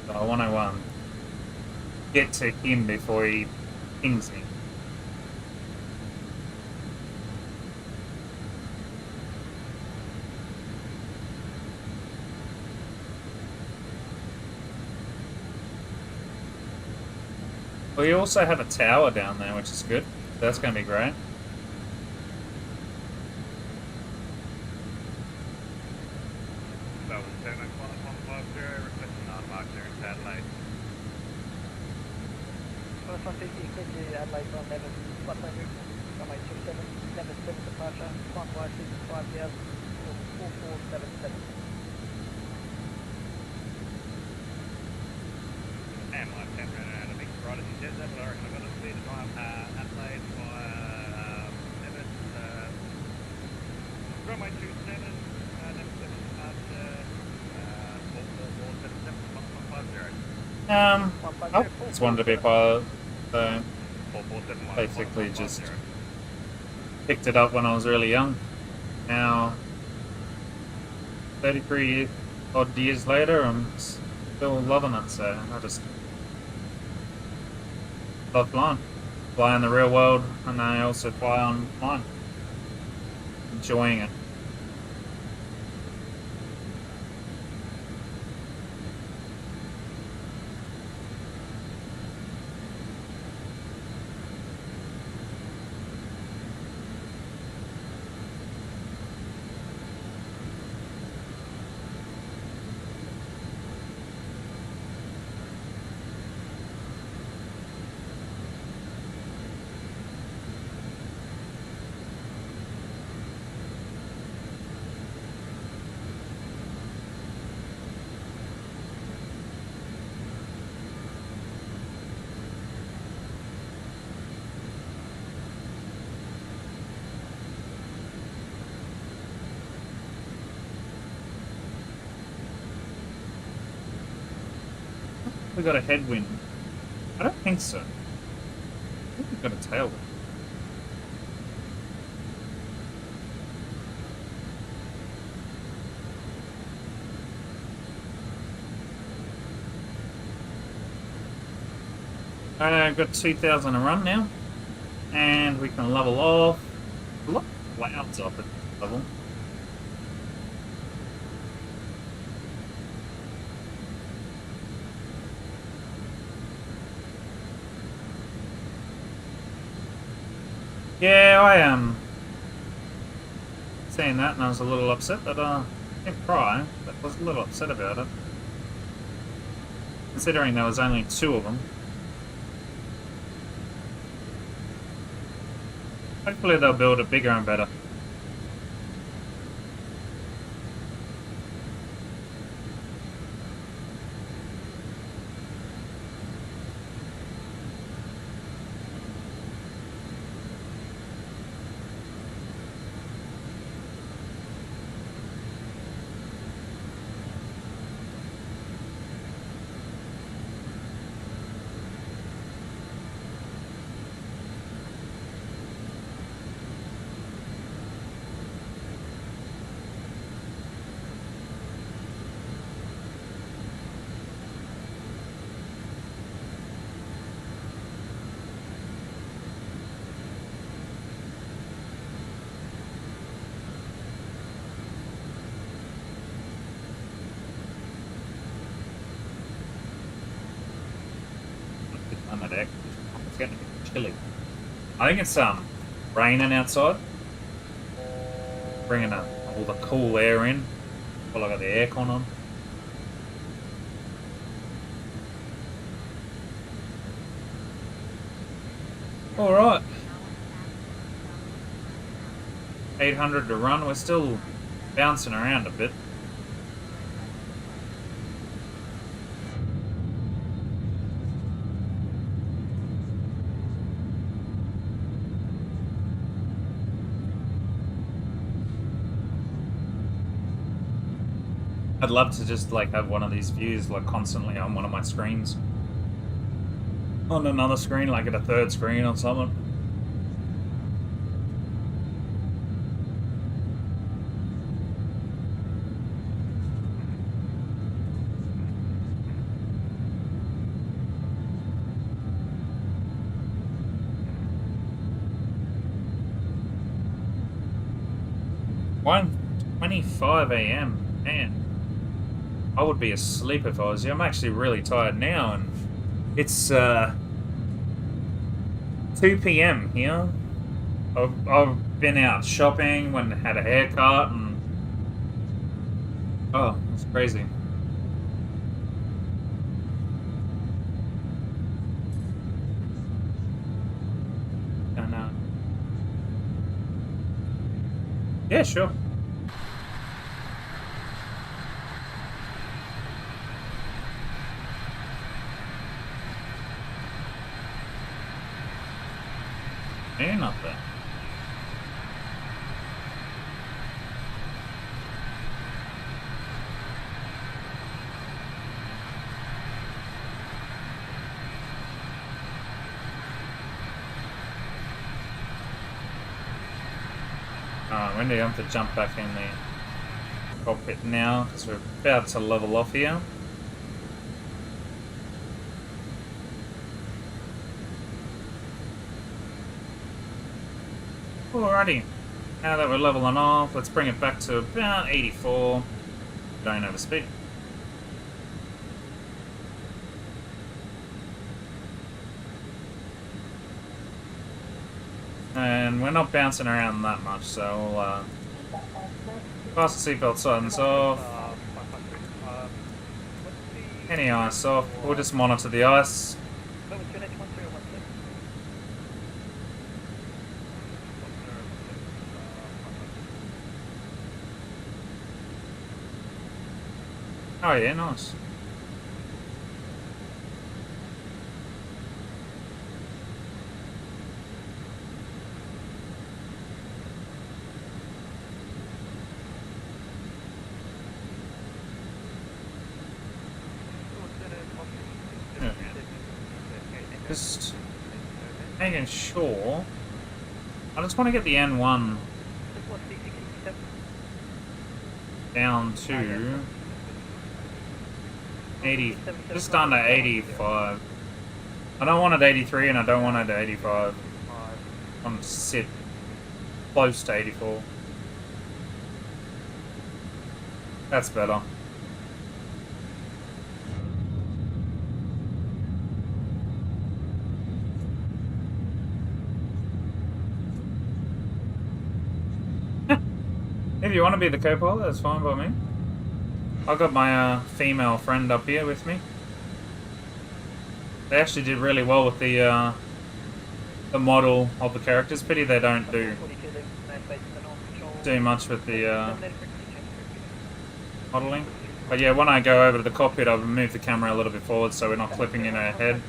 So I want to get to him before he pings me. We also have a tower down there, which is good. That's going to be great. First 150, clear to Adelaide on 11, flight plan route, runway 27, number 7 departure, climb YSSY 4477. And my 10 ran out of big riders, he says that, but I reckon I've got to speed time Adelaide via runway 27, number 7 departure, 4477, 150. I just wanted to be a pilot, so 4471, basically just picked it up when I was really young. Now, 33 odd years later, I'm still loving it, so I just love flying. Fly in the real world, and I also fly online. Enjoying it. We got a headwind. I don't think so. I think we've got a tailwind. I've got 2,000 to run now, and we can level off. A lot of clouds off at this level. Yeah, I am saying that, and I was a little upset that I didn't cry, but I was a little upset about it, considering there was only 2 of them. Hopefully they'll build it bigger and better. It's getting a bit chilly. I think it's raining outside, bringing all the cool air in while I got the aircon on. All right, 800 to run. We're still bouncing around a bit. I'd love to just like have one of these views like constantly on one of my screens. On another screen, like at a third screen or something. $1:25 AM, man. I would be asleep if I was you. I'm actually really tired now, and it's 2 PM here. I've been out shopping, went and had a haircut, and oh, it's crazy. And yeah, sure. Up there. We need to jump back in the cockpit now because we're about to level off here. Alrighty, now that we're leveling off, let's bring it back to about 84. Don't overspeed. And we're not bouncing around that much, so we'll pass the seatbelt signs off. Any ice off, we'll just monitor the ice. Oh yeah, nice. Just making sure. I just want to get the N1 What's the step? down to 80, just under 85. I don't want it 83 and I don't want it at 85. I want to sit close to 84. That's better. If you want to be the co-pilot, that's fine by me. I've got my female friend up here with me. They actually did really well with the model of the characters. Pity they don't do much with the modeling. But yeah, when I go over to the cockpit, I'll move the camera a little bit forward so we're not clipping in her head.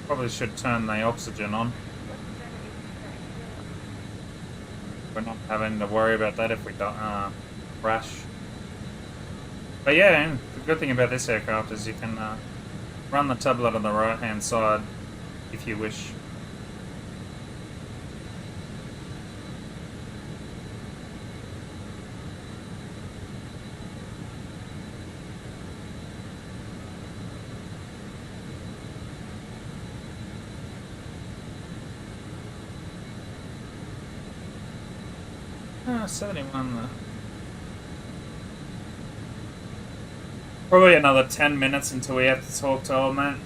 Probably should turn the oxygen on. We're not having to worry about that if we don't crash. But yeah, the good thing about this aircraft is you can run the tablet on the right hand side if you wish. Ah, 71 there. Probably another 10 minutes until we have to talk to old man.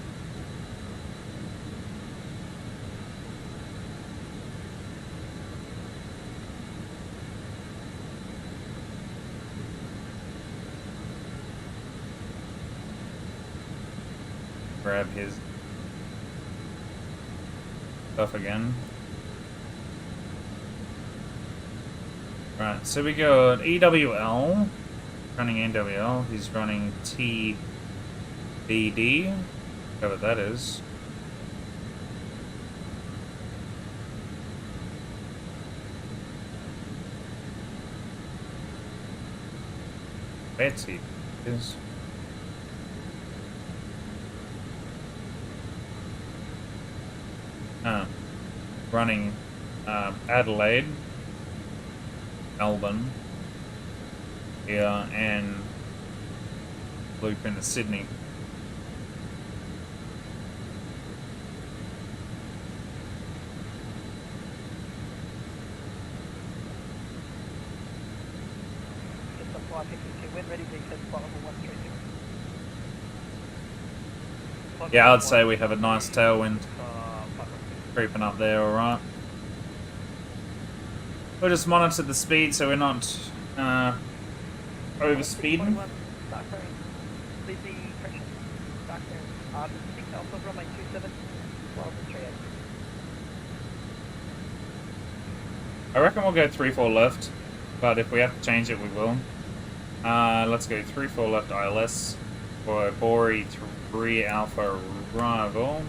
Grab his stuff again. Right, so we got EWL, running NWL, he's running TBD, whatever that is. VATSIM is. Running Adelaide, Melbourne, here, and loop into Sydney. Just a 552 wind ready, big set bottom of 132. Yeah, I'd say we have a nice tailwind creeping up there, alright. We'll just monitor the speed so we're not over speeding. I reckon we'll go 3-4 left, but if we have to change it, we will. Let's go 3-4 left ILS for Bori 3 Alpha arrival.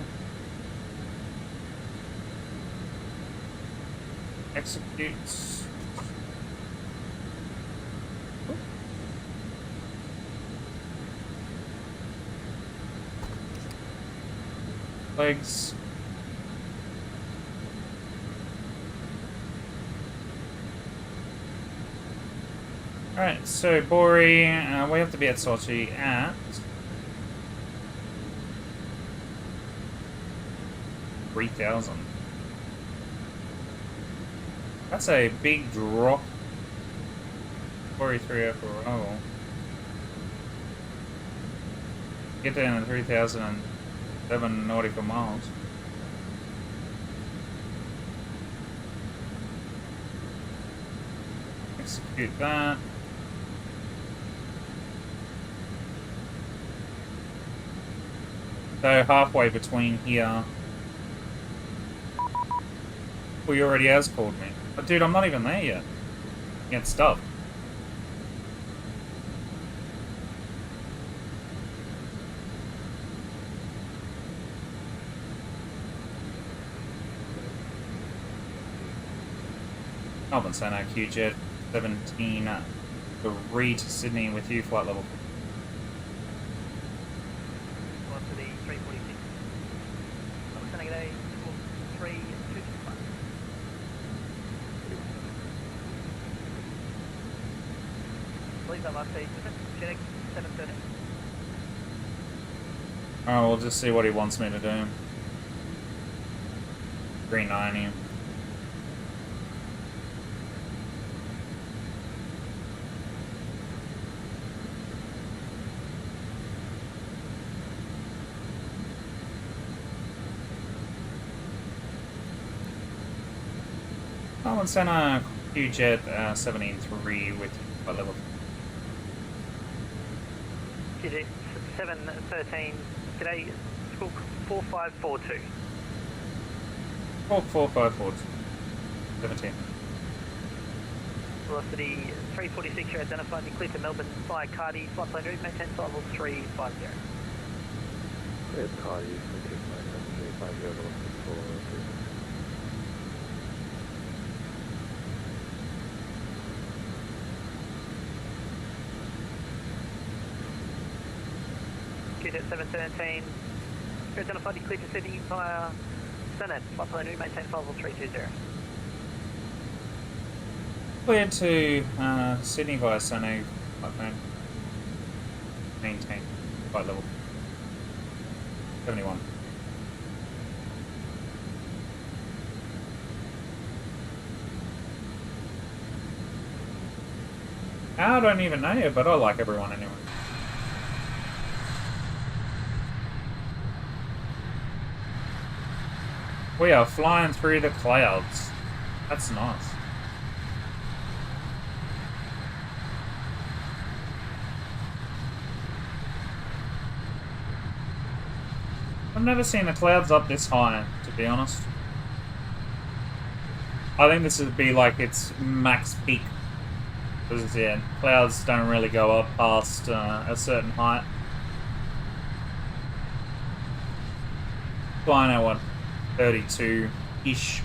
Executes. Legs. Alright, so Bori, we have to be at Sochi at 3,000. That's a big drop. 43 overall. Get down to 3,007 nautical miles. Execute that. So halfway between here. Well, he already has called me. But dude, I'm not even there yet. Get stuck. Melbourne Center, QJet 17, 3 to Sydney with you, flight level. On to the 346. believe that must be Genix 713. Alright, we'll just see what he wants me to do. 390. Oh, and send a Q-Jet 73 with what level? Genix 713. Today, school 4542. 4542. 17. Velocity 346, you're identified and clear to Melbourne via Cardi, flight plan route, maintain flight level 350. Clear to Cardi, maintain flight level 350, velocity 402. Q-Jet 717, you're identified and clear to Sydney via Senate, flight plan route, maintain flight level 320. Clear to Sydney via Sunny, maintain flight level 71. I don't even know you, but I like everyone anyway. We are flying through the clouds. That's nice. I've never seen the clouds up this high, to be honest. I think this would be like its max peak. Because, yeah, clouds don't really go up past a certain height. Flying at what, 32-ish.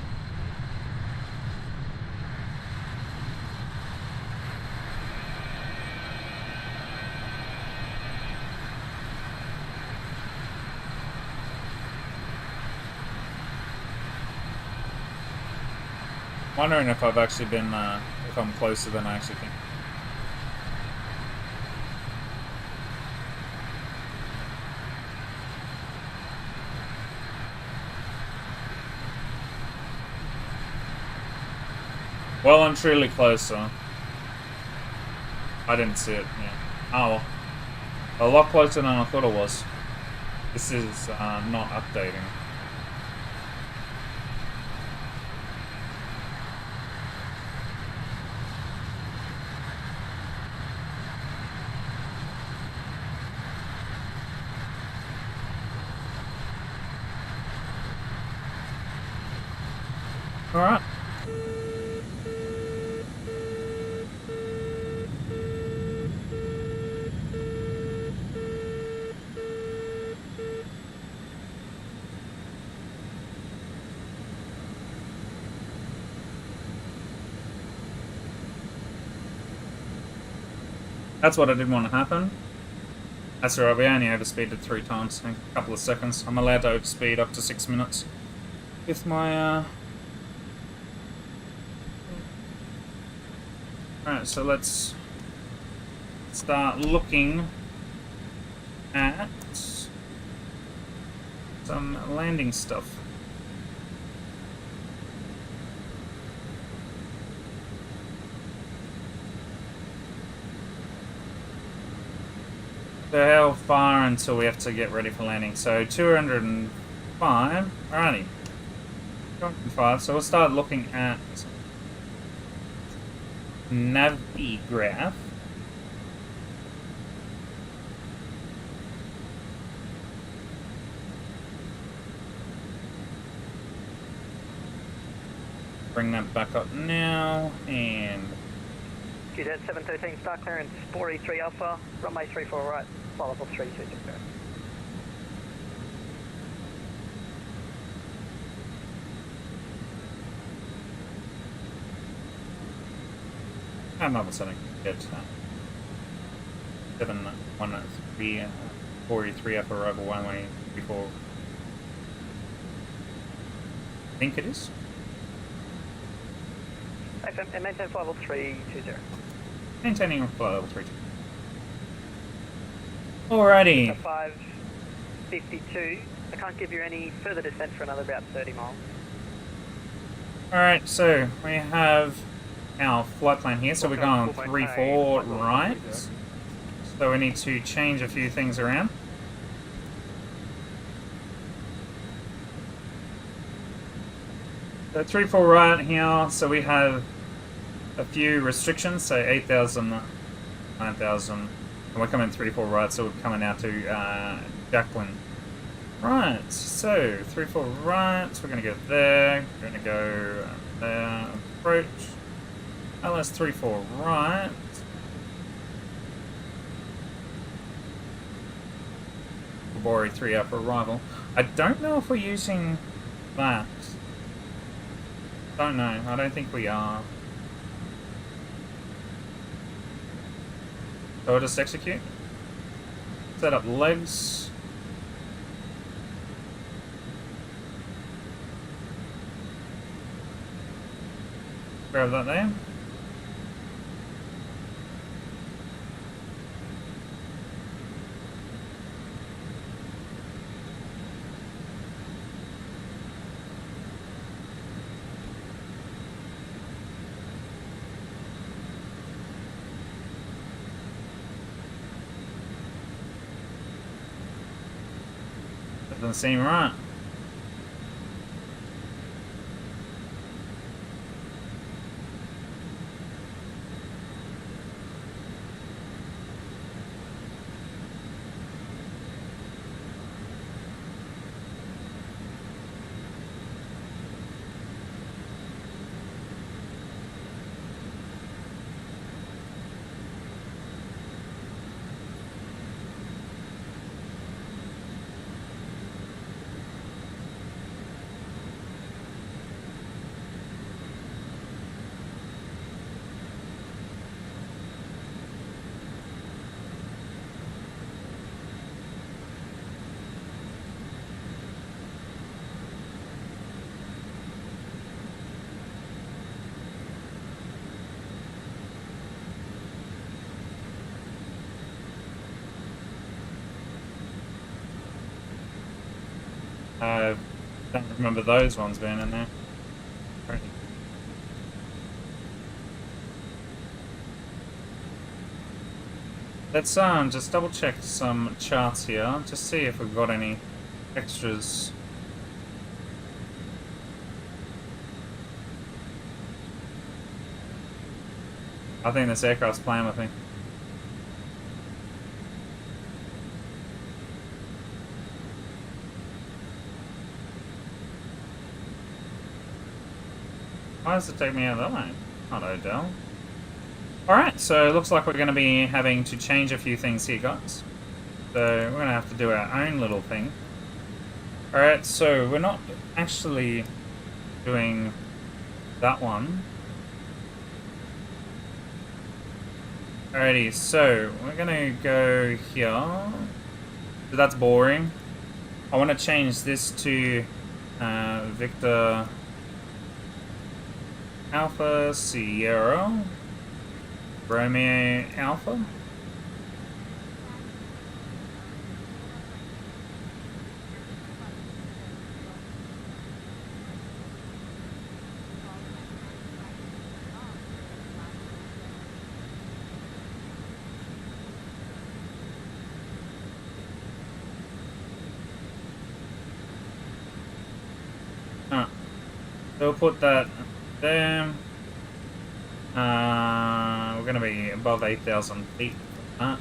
Wondering if I've actually been, if I'm closer than I actually think. Well, I'm truly closer. I didn't see it, yeah. Oh, a lot closer than I thought it was. This is not updating. Alright. That's what I didn't want to happen. That's alright, we only overspeeded 3 times in a couple of seconds. I'm allowed to overspeed up to 6 minutes with my Alright, so let's start looking at some landing stuff. So how far until we have to get ready for landing? So 205, alrighty. 205, so we'll start looking at Navigraph. Bring that back up now, and Q-Jet 713, start clearance 4E3 Alpha, runway 34 right, flight level 320. another setting. Get 713, 4E3 up arrival runway before. I think it is. FM, maintain flight level 320. Maintaining flight level 320. Alrighty. Delta 552. I can't give you any further descent for another about 30 miles. Alright, so we have our flight plan here. So we're going 3-4 right. So we need to change a few things around. So 3-4 right here. So we have a few restrictions. So 8,000, 9,000. And we're coming 3-4 right. So we're coming out to Jacqueline. Right, so 3-4 right, we're going to go there, we're going to go there, approach, LS 3-4 right, Labori 3 up for arrival. I don't know if we're using that, don't know, I don't think we are. So we'll just execute, set up legs. Grab that there. Doesn't seem right. I don't remember those ones being in there. Right. Let's just double check some charts here, just see if we've got any extras. I think this aircraft's playing with me. Why does it take me out of that lane? Not Odell. Alright, so it looks like we're going to be having to change a few things here, guys. So we're going to have to do our own little thing. Alright, so we're not actually doing that one. Alrighty, so we're going to go here. So that's boring. I want to change this to Victor Alpha Sierra Romeo Alpha. So we'll put that there. We're going to be above 8,000 feet for that.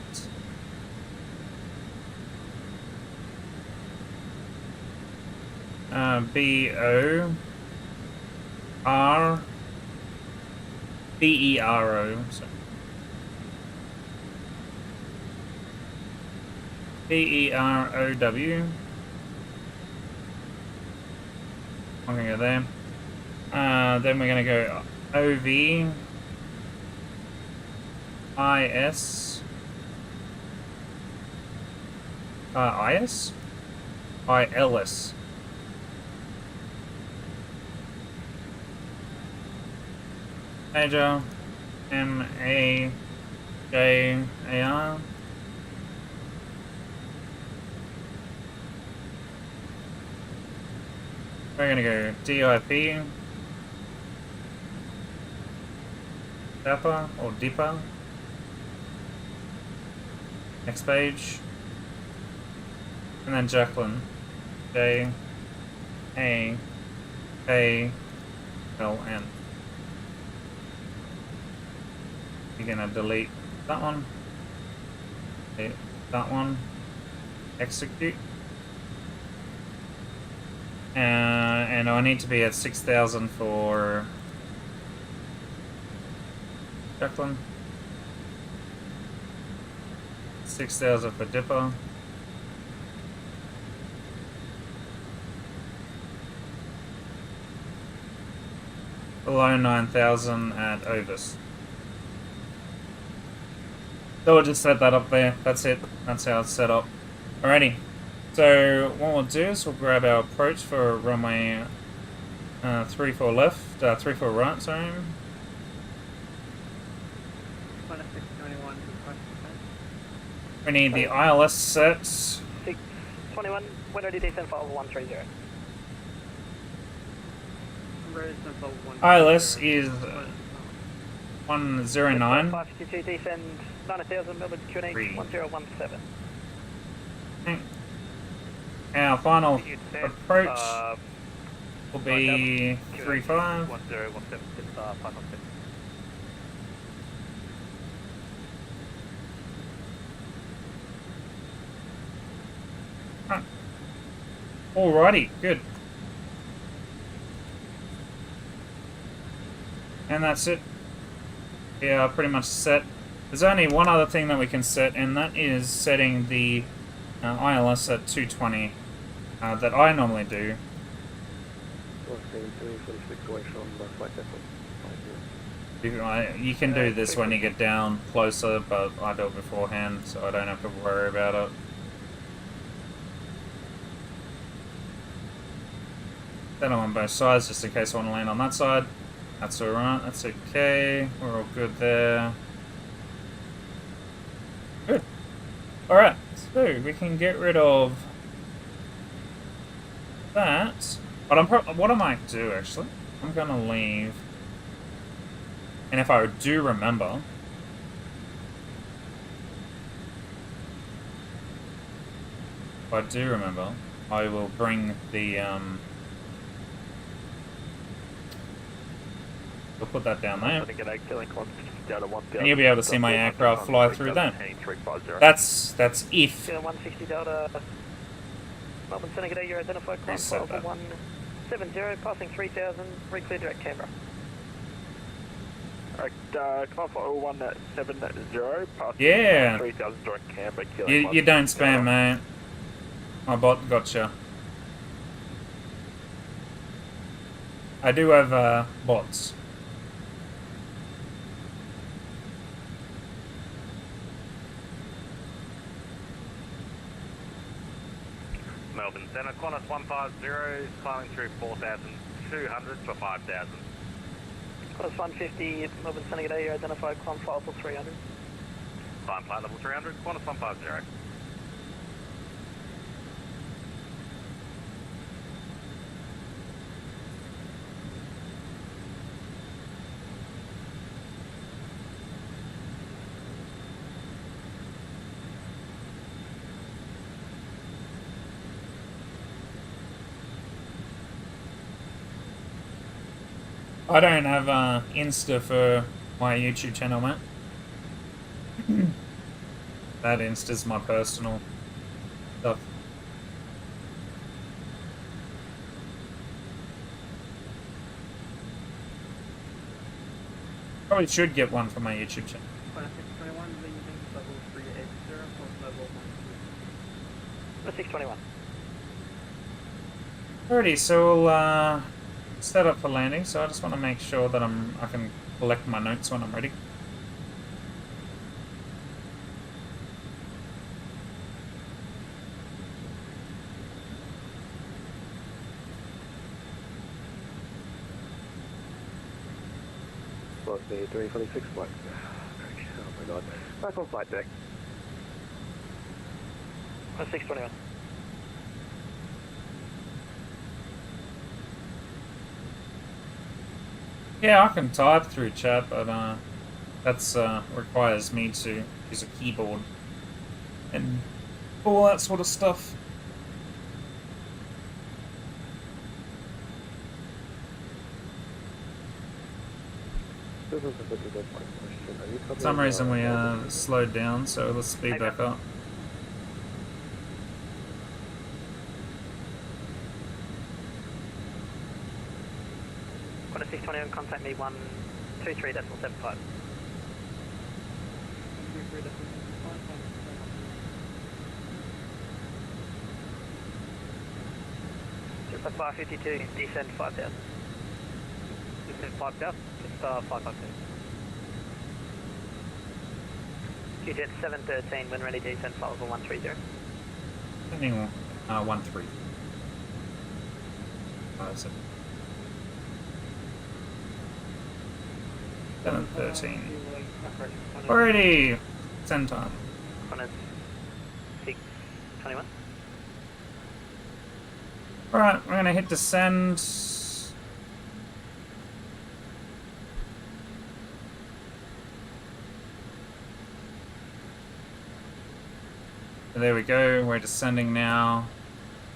B-O-R-B-E-R-O. B-E-R-O-W. I'm going to go there. Then we're going to go O-V. I-S. I-S? I-L-S. Major. M-A-J-A-R. We're gonna go DIP. Dapper or Dipper. Next page. And then Jacqueline. J A A L N. You're gonna delete that one. Delete that one. Execute. And I need to be at 6,000 for Jacqueline. 6,000 for Dipper. Below 9,000 at Ovis. So we'll just set that up there. That's it. That's how it's set up. Alrighty. So what we'll do is we'll grab our approach for runway 34 left, 34 right, sorry. We need the ILS set. 621, when ready, descend for 130. ILS is 109. 552, descend 90,000, Melbourne Q&A 1017. Okay. Our final approach will be 35. 1017, 517. Alrighty, good. And that's it. We are pretty much set. There's only one other thing that we can set, and that is setting the ILS at 220 that I normally do. You can do this when you get down closer, but I do it beforehand, so I don't have to worry about it. Set them on both sides, just in case I want to land on that side. That's alright, that's okay. We're all good there. Good. Alright, so we can get rid of that. But what I might do, actually, I'm going to leave. And if I do remember, I will bring the we'll put that down there. And you'll be able to see my aircraft fly through that. That's if. 160 Delta. Melbourne Senegal, you're identified climb flight for 170, passing 3,000, re-clear direct Canberra. Climb for 170, passing yeah. 3,000 direct Canberra. You don't spam, mate. My bot gotcha. I do have bots. Melbourne Centre, Qantas 150 is climbing through 4,200 for 5,000. Qantas 150, Melbourne Senegal, you're identified climb flight for 300. Climb flight level 300, Qantas 150. I don't have Insta for my YouTube channel, mate. That Insta's my personal stuff. Probably should get one for my YouTube channel. 621. Alrighty, so we'll set up for landing. So I just want to make sure that I can collect my notes when I'm ready. Plus the 346 flight. Oh my god. Back on flight deck. 621. Yeah, I can type through chat, but that's requires me to use a keyboard and all that sort of stuff. This is a bit of a question. Are you For some reason we slowed down, so let's speed back up. Got a 621, contact me 123.75. 552, descend 5,000. Descend 5,000, just 552. QJet 713, when ready, descend file over 130. Anyway, 13. So 713. Already! Send time. Qantas 621. Alright, we're gonna hit descend. There we go, we're descending now.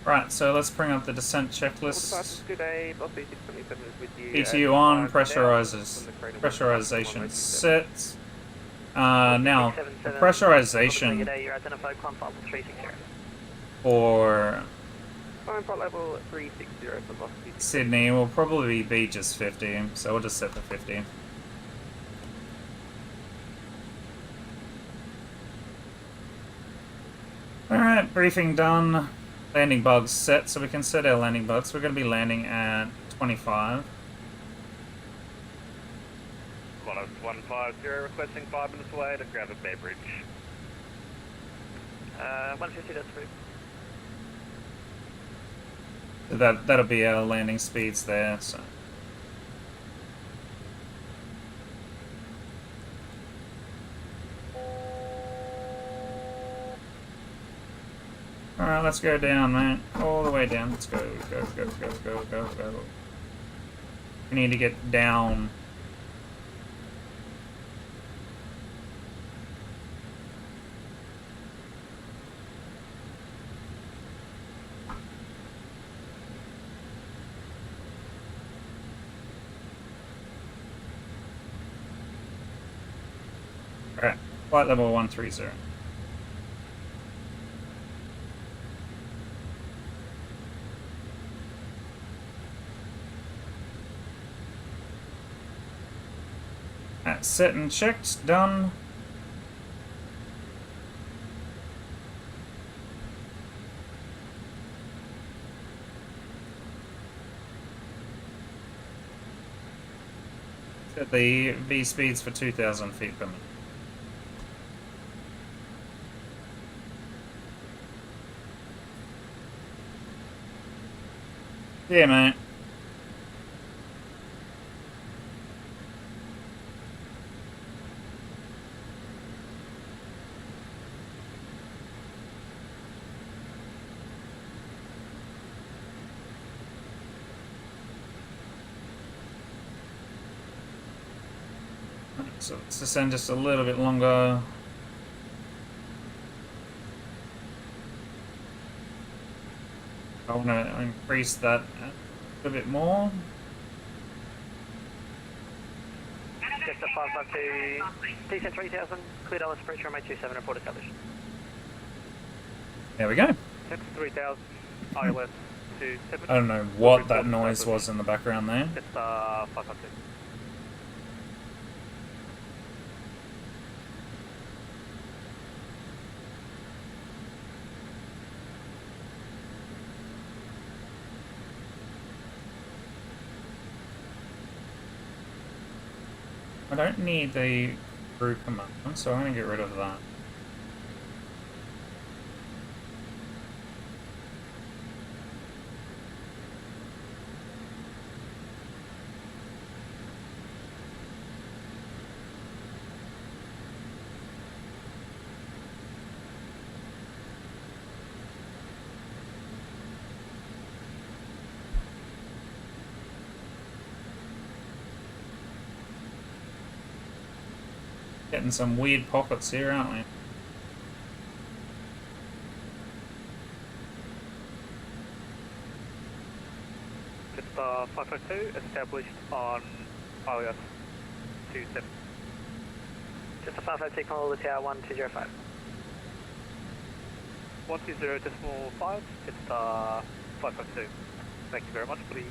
Right, so let's bring up the descent checklist. Good day, Boss B627 is with you. ETU on, pressurization set. Now, the pressurization for Fine, flight level 360 for Boss B627. Sydney will probably be just 50, so we'll just set for 50. Alright, briefing done. Landing bugs set, so we can set our landing bugs. We're going to be landing at 25. Qantas 150, requesting 5 minutes away to grab a beverage. 150, that's free. That'll be our landing speeds there, so. Alright, let's go down, mate. All the way down. Let's go, go, go, go, go, go, go. We need to get down. Alright, flight level 130. Set and checked, done. Set the V speeds for 2,000 feet per minute. Yeah, mate. So let's descend just a little bit longer. I want to increase that a little bit more. Just a 552, descend 3,000, cleared LS pressure on my 27, report established. There we go. That's 3,000, ILS 27. I don't know what that noise was in the background there. It's 552. I don't need the crew command, so I'm going to get rid of that. Getting some weird pockets here, aren't we? Jetstar 552 established on iOS 27. Just a 502 call to tower 1205. 120.5, Jetstar 552. Thank you very much, please.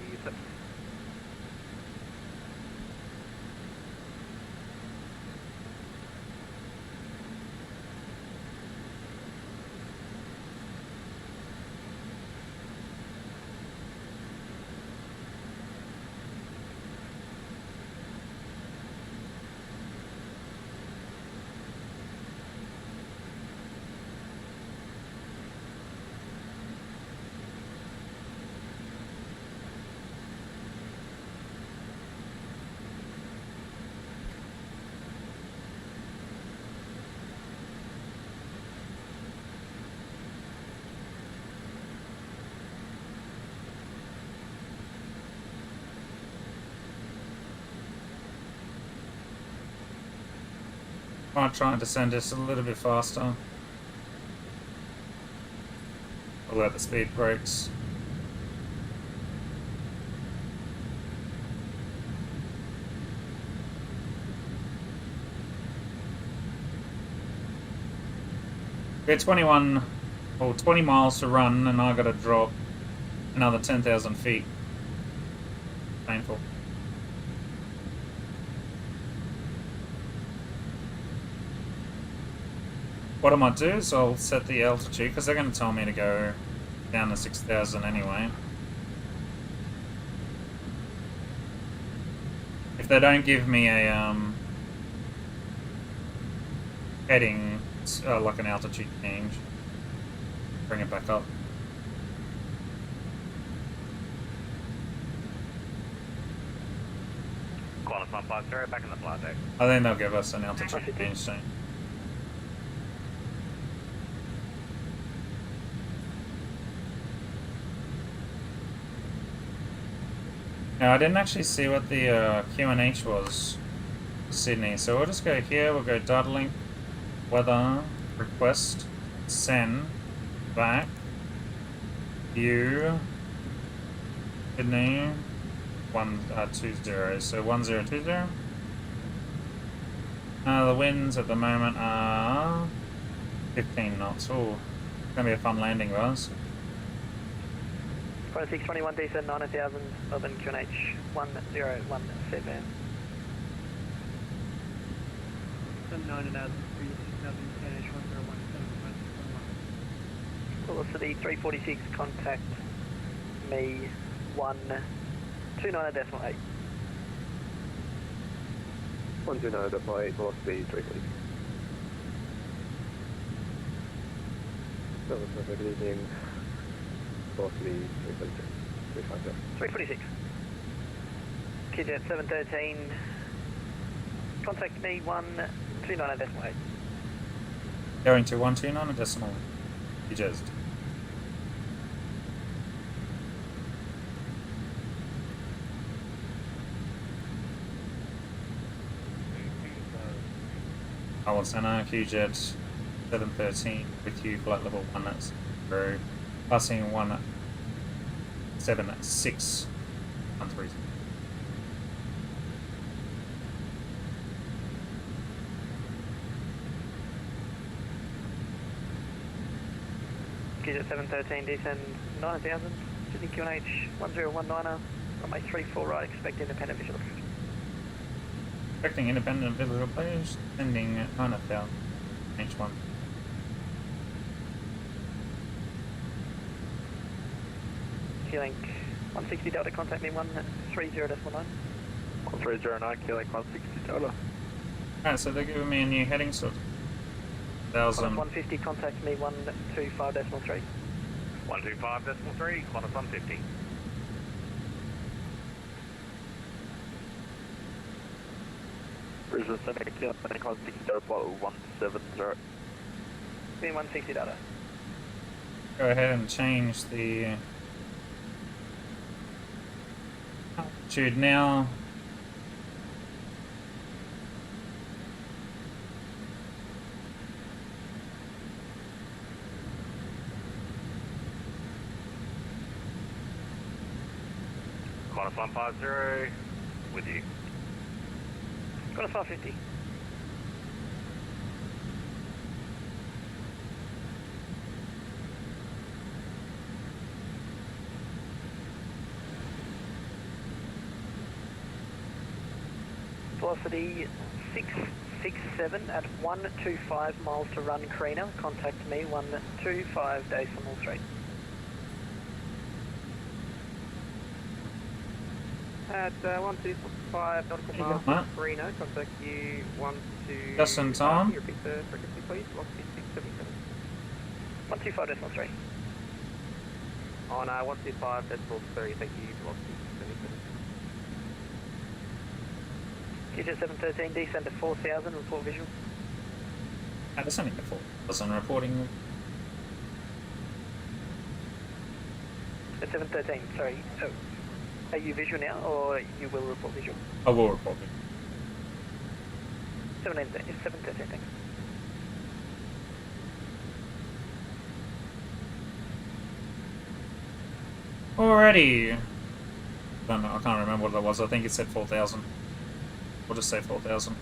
Might try and descend just a little bit faster. I'll let the speed brakes. We had 21 or 20 miles to run, and I got to drop another 10,000 feet. Painful. What I might do is I'll set the altitude, because they're going to tell me to go down to 6,000 anyway. If they don't give me a heading, like an altitude change, bring it back up. Qantas 150, back in the flight deck. I think they'll give us an altitude change soon. Now, I didn't actually see what the QNH was for Sydney, so we'll just go here, we'll go data link, weather, request, send, back, view, Sydney, 120, so 1020. The winds at the moment are 15 knots. Oh, it's going to be a fun landing, guys. 4621 descent 9000, Melbourne QNH 1017. 9000, QNH 1017. Velocity 346, contact me 129.8. 129.8, velocity 340. Good evening. Velocity 346. 346. KIJet 713, contact me 129.8. Going to 129 decimal. You just. I will send a QJet 713 with you, flight level 1 that's through, passing 176 13. KIJet 713, descend 9000, Sydney QNH 1019er, runway 34 right, expect independent visual. Expecting independent visual page, sending 9000 H1. Q-Link 160 Delta, contact me 130.9. 1309, Q-Link 160 Delta. Alright, so they're giving me a new heading, so 1000. 150, contact me 125.3. 125.3, Qantas 150. Brisbane Center, Q-Link 160 Delta, flight 170. Me 160 Delta. Go ahead and change the altitude now. Qantas 150, with you. Got a 550. Velocity 667 at 125 miles to run Carina. Contact me 125.3. At 125 nautical miles Huh? to Rhino, contact you 12... Just in time. Repeat the frequency please, velocity 677. 125.3. On 125 decimal 3, thank you, velocity 677. QJ 713, descend to 4000, report visual. Descending to 4,000, reporting. At 713, sorry. Oh. Are you visual now, or you will report visual? I will report it. 713, thanks. Alrighty. Don't know, I can't remember what it was. I think it said 4,000. We'll just say 4,000.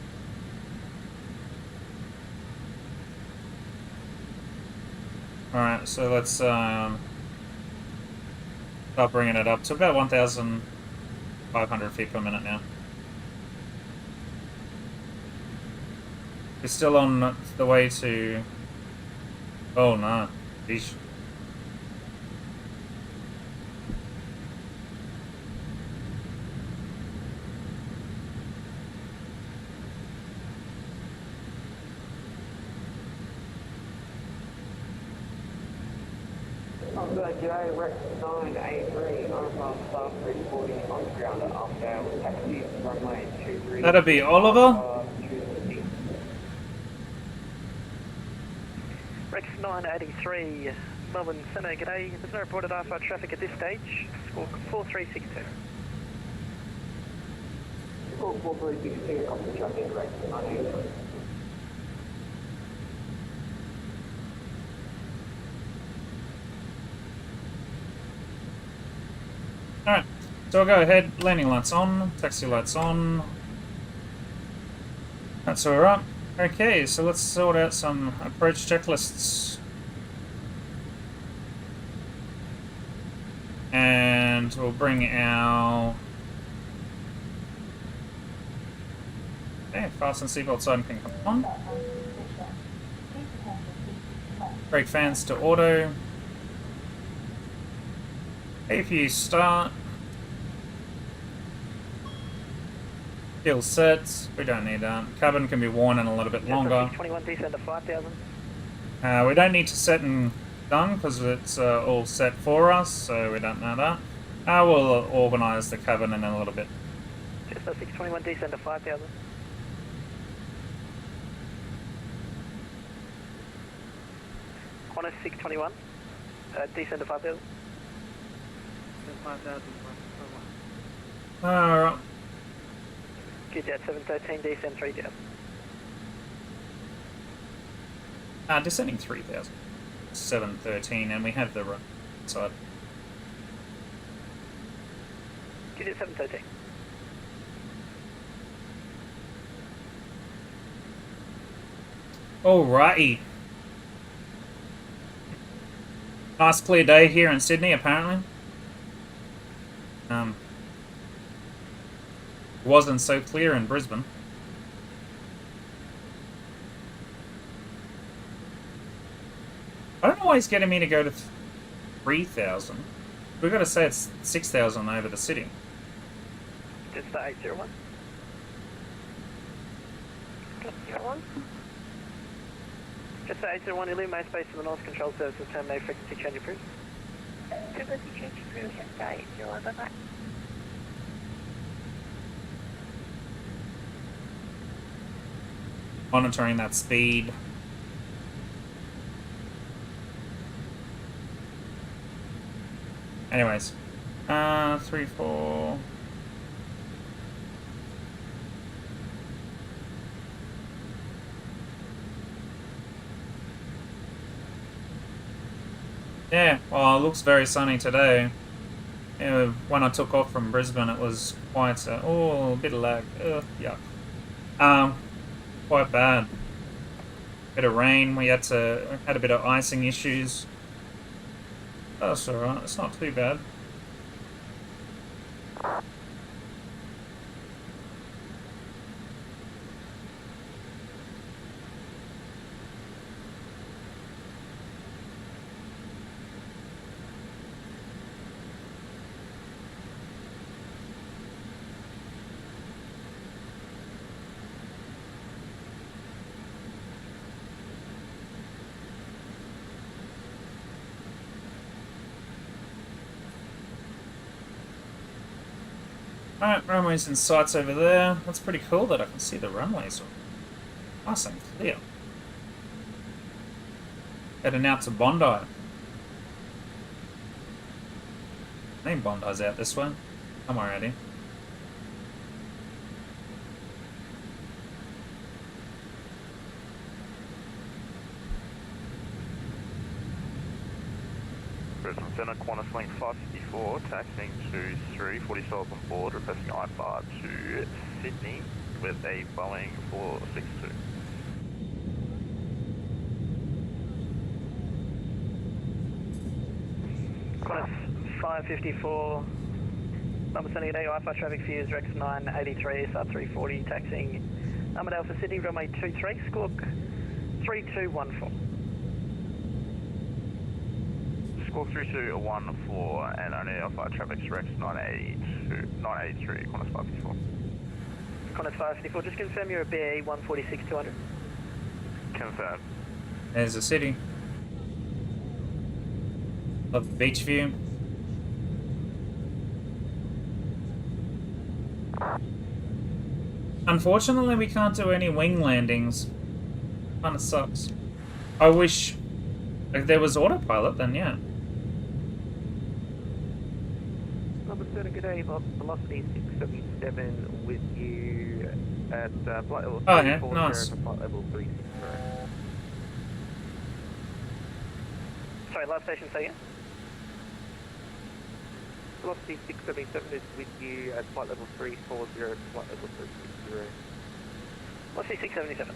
Alright, so let's start bringing it up to about 1,500 feet per minute now. We're still on the way to... Oh no. Yeesh. G'day, Rex 983, Honeycomb, staff 340, on ground at Updale, taxi, runway 23. That'd be Oliver. Rex 983, Melbourne Centre, g'day. There's no reported R5 traffic at this stage. Score 4362. Score 4362, off the traffic, Rex 983. Alright, so I'll go ahead, landing lights on, taxi lights on. That's alright. Okay, so let's sort out some approach checklists. And we'll bring our... Okay, fasten seatbelt sign can come on. Brake fans to auto. If you start, fuel sets, we don't need that. Cabin can be worn in a little bit longer. 21 descend to 5000. We don't need to set and done because it's all set for us, so we don't know that. We'll organise the cabin in a little bit. Just 621 descend to 5000. Qantas 621, descend to 5000. 5,000. Alright. QJ 713, descend 3000. Descending 3,000. 713, and we have the right side. QJ 713. Alrighty. Nice clear day here in Sydney, apparently. Wasn't so clear in Brisbane. I don't know why he's getting me to go to 3,000. We've got to say it's 6,000 over the city. Just the 801. 801. Just the 801, Illume Main Space to the North Control Services, terminate frequency change approved. Frequency change approved, yes, 801, bye-bye. Monitoring that speed. Anyways. 3, 4... Yeah, well, it looks very sunny today. When I took off from Brisbane, it was quite a bit of lag. Yuck. Quite bad. Bit of rain. We had a bit of icing issues. That's alright. It's not too bad. Alright, runways and sights over there. That's pretty cool that I can see the runways. Nice and clear. Heading out to Bondi. I think Bondi's out this way. I'm already. Brisbane Centre, Qantas Link 554, taxiing to 340 south on board, requesting I-bar to Sydney with a Boeing 462. Qantas 554, number 78, I-5 traffic views, Rex 983, SR 340, taxiing Armadale for Sydney, runway 23, squawk 3214. Squawk 3214 and only I-5 traffic's Rex 983, Qantas 554. Qantas 554, just confirm you're a BAE 146-200. Confirmed. There's the city. Love the beach view. Unfortunately, we can't do any wing landings. Kinda sucks. I wish if there was autopilot, then yeah. Number 7, good day, velocity 677 with you at flight level 340 yeah, nice. to flight level 360. Sorry, last station, say again? Velocity 677 is with you at flight level 340 to flight level 360. Velocity 677.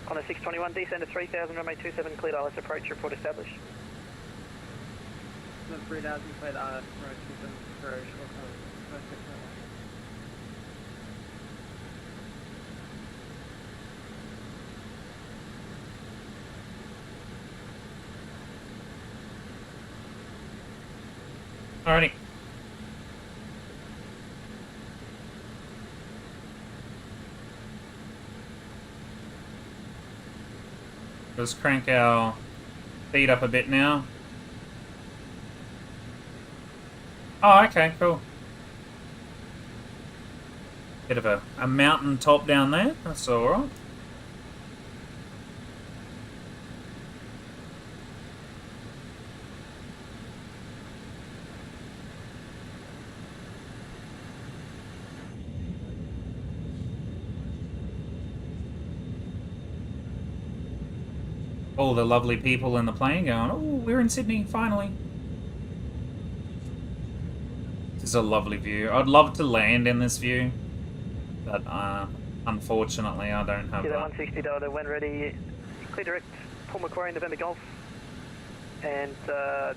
On a 621, descend to 3000, runway 27, cleared ILS approach, report established. Number 3000, cleared ILS approach, approach, Alrighty. Let's crank our feet up a bit now. Oh, okay, cool. Bit of a mountain top down there. That's alright. All the lovely people in the plane going, oh, we're in Sydney, finally. This is a lovely view. I'd love to land in this view, but unfortunately I don't have Get that that. 160 Delta, when ready, clear direct, Paul Macquarie, November Golf, and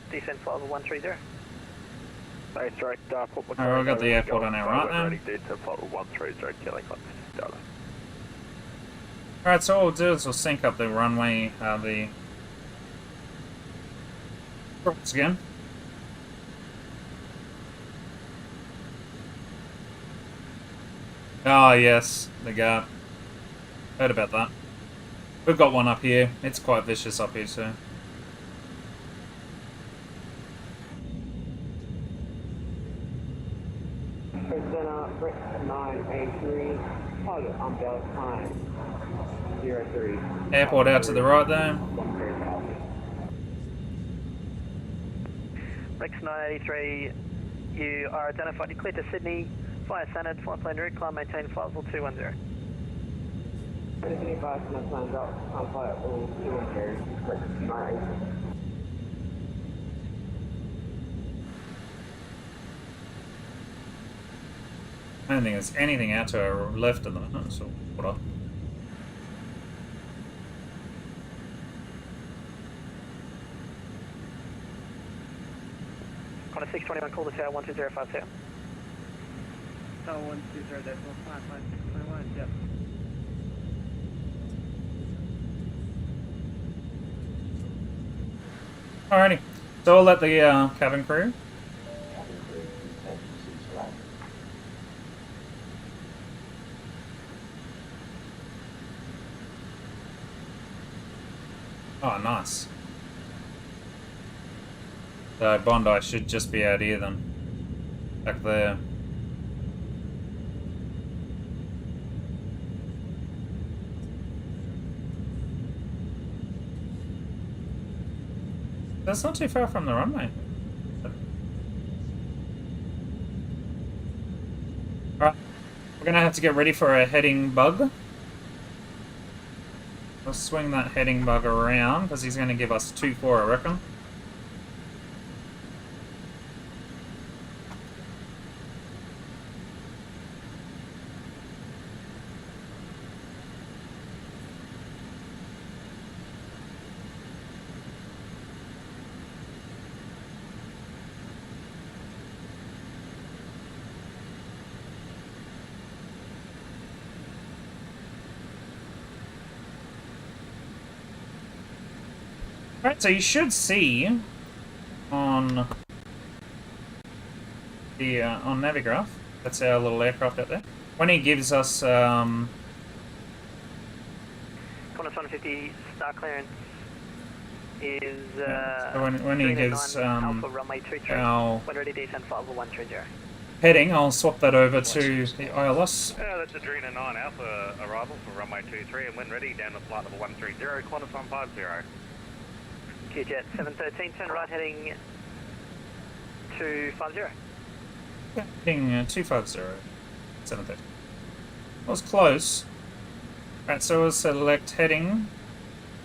descend flight level 130. Thanks, direct, Paul Oh, Macquarie. I've got the airport on our right now. Ready, to flight level 130, killing Delta. Alright, so what we'll do is we'll sync up the runway, the props again. Ah, yes, the guard. Heard about that. We've got one up here. It's quite vicious up here, too. Center, Rex 983, target on Dallas time, 03. Airport out to the right there. Rex 983, you are identified, you cleared to Sydney, via Sanad, flight plan route, climb, maintain flight level 210. Sydney 5, and plans out on flight level 210, Rex 983. I don't think there's anything out to our left of them. So what? On a 621, call the tower 12052. Tower 120, that's 155, yep. Alrighty. So I'll let the cabin crew. Oh, nice. So Bondi should just be out here then. Back there. That's not too far from the runway. Alright. We're gonna have to get ready for a heading bug. We'll swing that heading bug around because he's gonna give us 2-4, I reckon. Alright, so you should see on the on Navigraph, that's our little aircraft out there, when he gives us Qantas 150 star clearance is so when he gives Alpha runway 23, our when ready descend flight level 130. heading, I'll swap that over to the ILS. That's Adrena 9 Alpha arrival for runway 23 and when ready down to flight level 130, Qantas 150. QJet 713, turn right heading 250. Heading 250, 730. That was close. Right, so we'll select heading,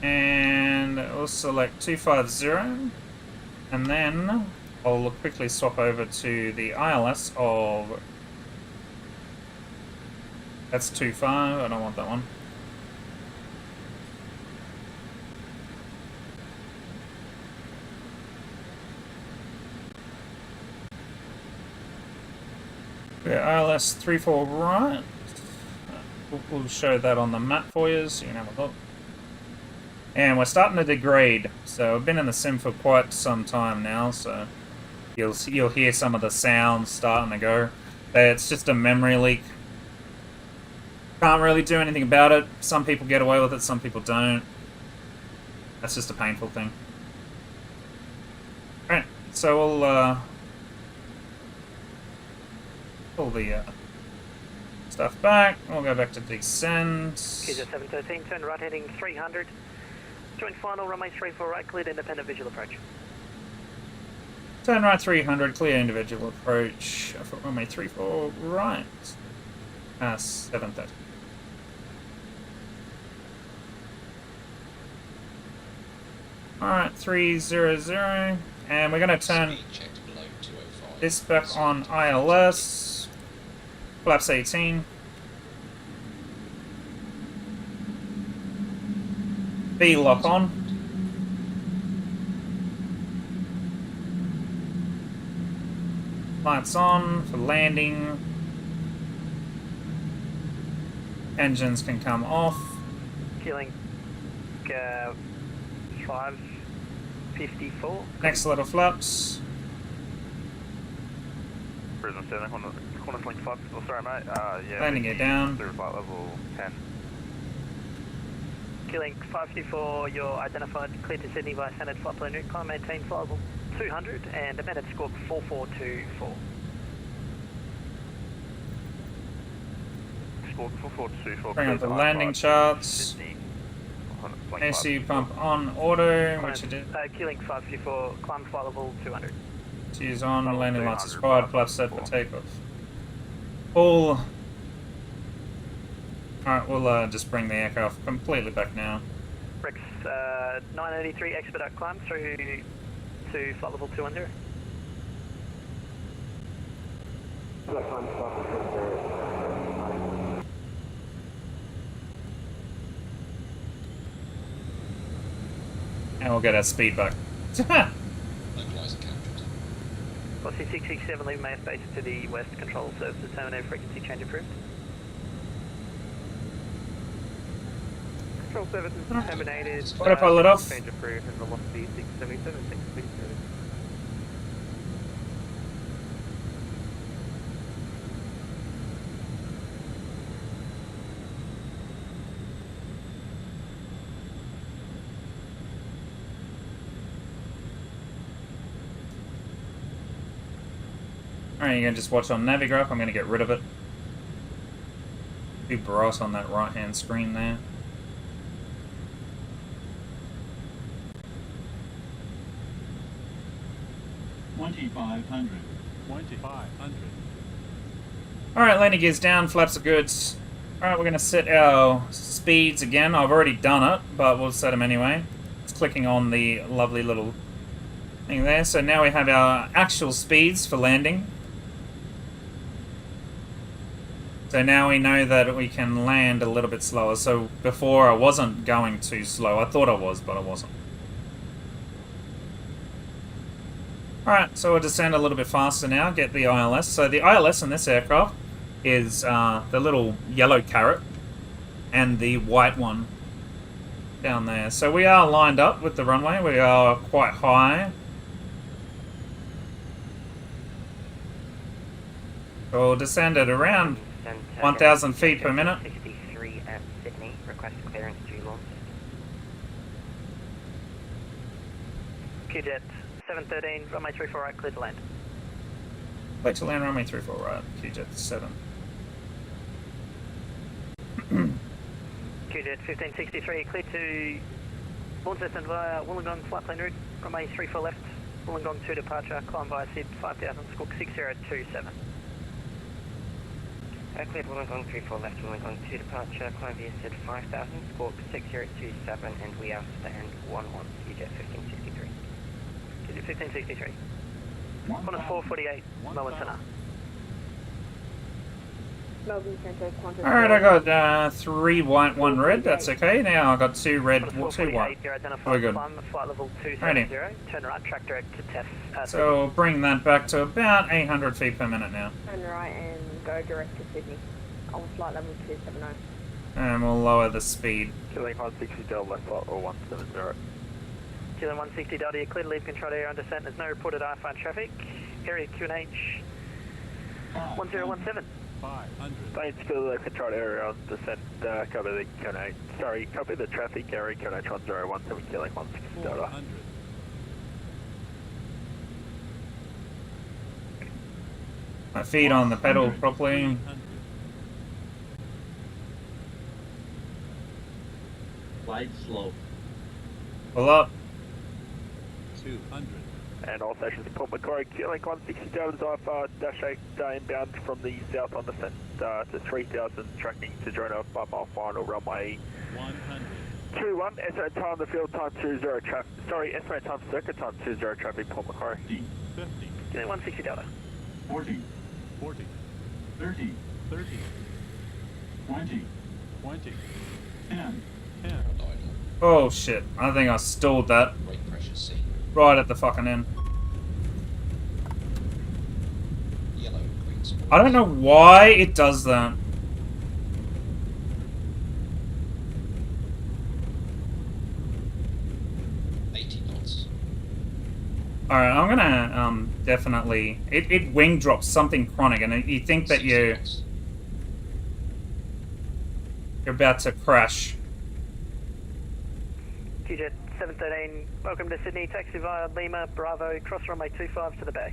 and we'll select 250, and then I'll quickly swap over to the ILS of... That's 25, I don't want that one. Yeah, ILS 34 right. We'll show that on the map for you so you can have a look. And we're starting to degrade. So I've been in the sim for quite some time now, so you'll hear some of the sounds starting to go. It's just a memory leak. Can't really do anything about it. Some people get away with it, some people don't. That's just a painful thing. Alright, so we'll pull the stuff back. We'll go back to descend. QJet 713, turn right heading 300. Join final, runway 34 right, cleared independent visual approach. Turn right 300, clear individual approach for runway 34 right. 730. Alright, 300. And we're going to turn this back on ILS. Flaps 18. B lock on. Lights on for landing. Engines can come off. Killing 554. Next lot of flaps. Brisbane 7, Qantas link 5, oh, sorry mate, yeah. Landing it down. Through flight level 10. Killing 554, you're identified, cleared to Sydney by standard flight plan route, climb maintain flight level 200 and amended squawk 4424. Squawk 4424. Bring up the landing charts. AC pump on auto, which it is. Killing 554, climb flight level 200. Is on, landing lights is fired, flaps set for takeoff. All. Alright, we'll just bring the aircraft completely back now. Rex 983, expedite climb through to flight level 200. Flight time, we'll get our speed back. Localizer captured. Velocity 667, leaving main space to the west. Control services terminated. Frequency change approved. Control services terminated. Autopilot off. Change approved and velocity 677, 637. Alright, you're gonna just watch on Navigraph. I'm gonna get rid of it. Too bright on that right hand screen there. Alright, landing gears down, flaps are good. Alright, we're gonna set our speeds again. I've already done it, but we'll set them anyway. It's clicking on the lovely little thing there. So now we have our actual speeds for landing. So now we know that we can land a little bit slower. So before I wasn't going too slow. I thought I was, but I wasn't. Alright, so we'll descend a little bit faster now, get the ILS. So the ILS in this aircraft is the little yellow carrot and the white one down there. So we are lined up with the runway. We are quite high. So we'll descend at around 1,000 feet per minute. 63 at Sydney, request clearance to launch. QJet 713, runway 34 right, clear to land. Clear to land, runway 34 right, QJet 7. QJet 1563, clear to launch descent via Wollongong flight plane route, runway 34 left, Wollongong 2 departure, climb via SID 5000, squawk 6027. Cleared Wollongong 34 left, Wollongong 2 departure, climb via SID 5000, squawk 6027, and we are stand 11, QJet 1563. QJet 1563. On a 448, Melbourne Centre. Melbourne Centre, Qantas. Alright, I got 3 white, 1 red. That's okay. Now I got 2 red, 2 white. We're good. Flight level 270, turn right, track direct to TES. So we'll bring that back to about 800 feet per minute now. Turn right and go direct to Sydney on flight level 270. And we'll lower the speed. Killing 160 Delta left flight or 170. Killing 160 Delta, you're clear to leave control area on descent. There's no reported IFR traffic. Area QNH 1017. 500. Thanks for the control area on descent. Cover the QNH. Sorry, copy the traffic area QNH 1017, killing 160 Delta. My feet on the pedal properly. Glide slow. Pull up. 200. And all stations, Port Macquarie, killing 160 Delta, IFR -8 inbound from the south on descent to 3000, tracking to join a 5 mile final runway 21. Estimate time the field time 20 traffic. Sorry, estimate time circuit time 20 traffic, Port Macquarie. 50. Killing 160 Delta. 40. 40. 30. 30. 20. 20. 10. 10. Oh shit, I think I stalled that. Brake pressure C. Right at the fucking end. Yellow, green spot. I don't know why it does that. Alright, I'm gonna definitely... It wing drops something chronic, and you think that you're about to crash. QJet 713, welcome to Sydney, taxi via Lima, Bravo, cross runway 25 to the bay.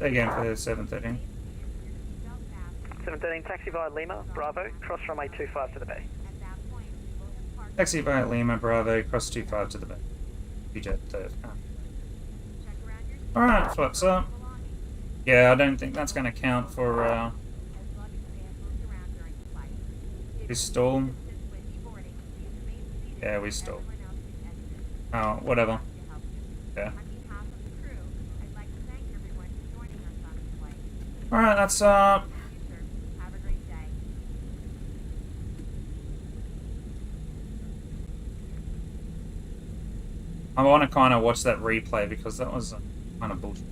Again for 713. 713, taxi via Lima, Bravo, cross runway 25 to the bay. Taxi via Lima, Bravo, cross 25 to the bay. QJet Alright, flaps up. Yeah, I don't think that's going to count for we stall. Yeah, we stall. Oh, whatever. Yeah. Alright, that's Have a great day. I want to kind of watch that replay because that was kind of bullshit.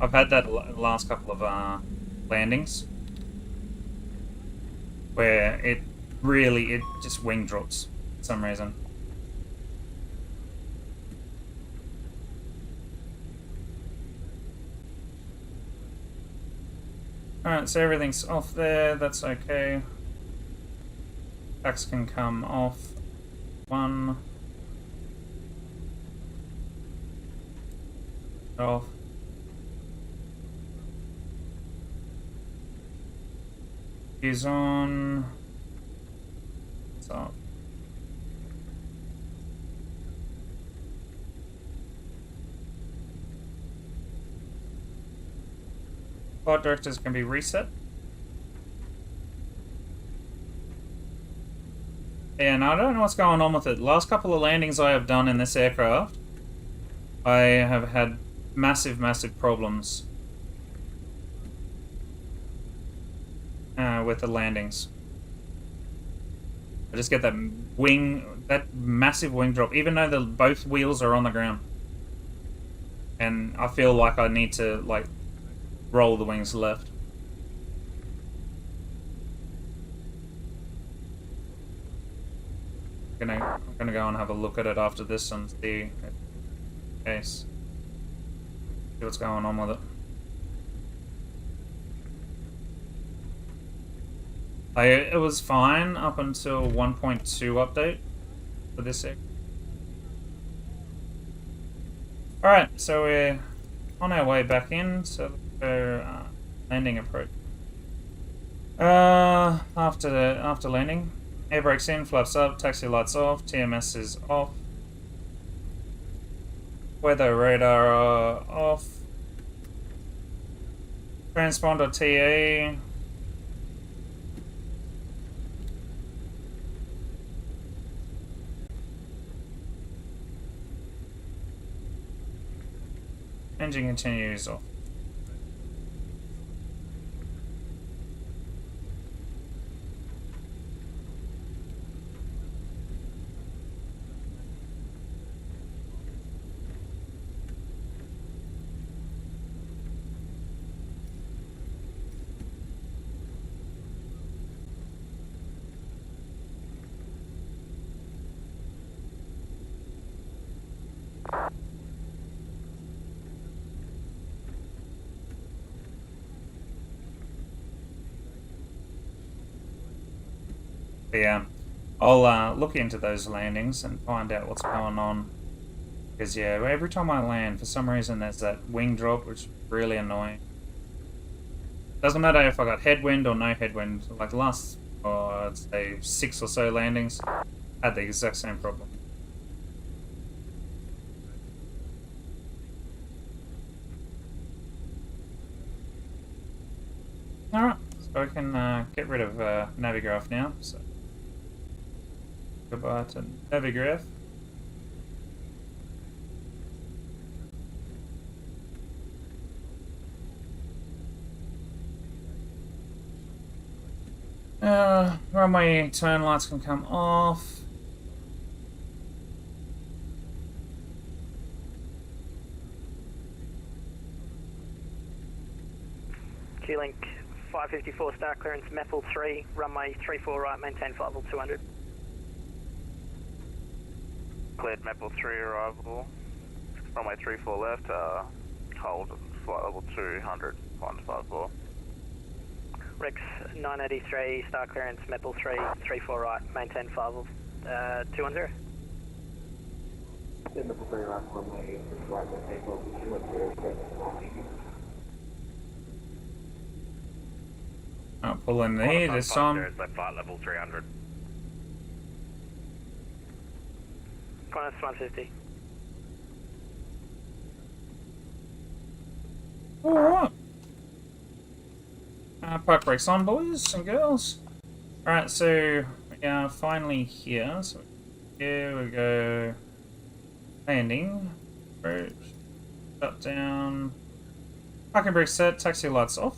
I've had that last couple of landings where it just wing drops for some reason. Alright, so everything's off there, that's okay. Packs can come off. 1. Off. Is on. It's off. Flight directors can be reset. And I don't know what's going on with it. Last couple of landings I have done in this aircraft, I have had massive problems with the landings. I just get that massive wing drop, even though both wheels are on the ground. And I feel like I need to, like, roll the wings left. I'm gonna go and have a look at it after this and see case. See what's going on with it. It was fine up until 1.2 update for this sec. Alright, so we're on our way back in, so let's go landing approach. After landing, air brakes in, flaps up, taxi lights off, TMS is off. Weather radar off. Transponder TA. Engine continues off. Yeah, I'll look into those landings and find out what's going on. Because yeah, every time I land, for some reason there's that wing drop, which is really annoying. Doesn't matter if I got headwind or no headwind. Like the last, I'd say 6 or so landings, had the exact same problem. Alright, so I can get rid of Navigraph now. So goodbye to Navigraph. Runway turn lights can come off. Q-Link 554 start clearance, MEPL 3, runway 34 right, maintain flight level 200. Cleared MEPL 3 arrival, runway 34 left, hold flight level 200, 154. Rex 983 start clearance, MEPL 3, 34 right, maintain flight level 210. I'll pull in there this time. Flight level 300. Qantas 150. Alright. Park brakes on, boys and girls. Alright, so we are finally here. So here we go. Landing. Approach. Shut down. Parking brake set, taxi lights off.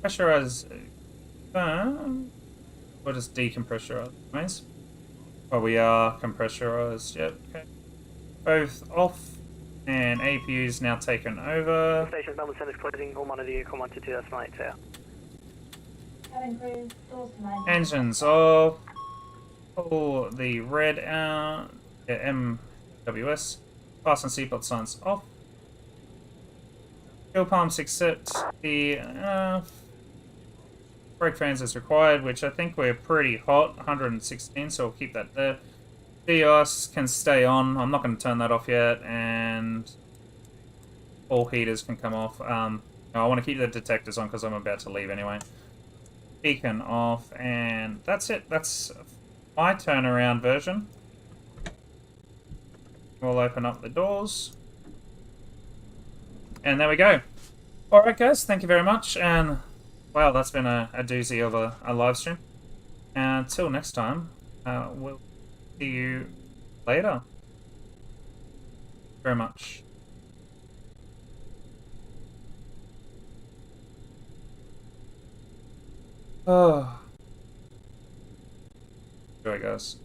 Pressurize. Or just decompressurize, means? Oh, we are compressurized. Yep, okay. Both off, and APU is now taken over. Station's number center is closing. All monitor you, come 122, that's my 8 Cabin crew, doors to my Engines off. Pull the red out. Yeah, MWS. Fasten seatbelt signs off. Fuel pumps accept the brake fans as required, which I think we're pretty hot, 116, so we'll keep that there. DOS can stay on. I'm not going to turn that off yet, and all heaters can come off. I want to keep the detectors on because I'm about to leave anyway. Beacon off, and that's it. That's my turnaround version. We'll open up the doors. And there we go. Alright guys, thank you very much, and wow, that's been a doozy of a live stream. And until next time, we'll see you later. Very much. Oh. Enjoy guys.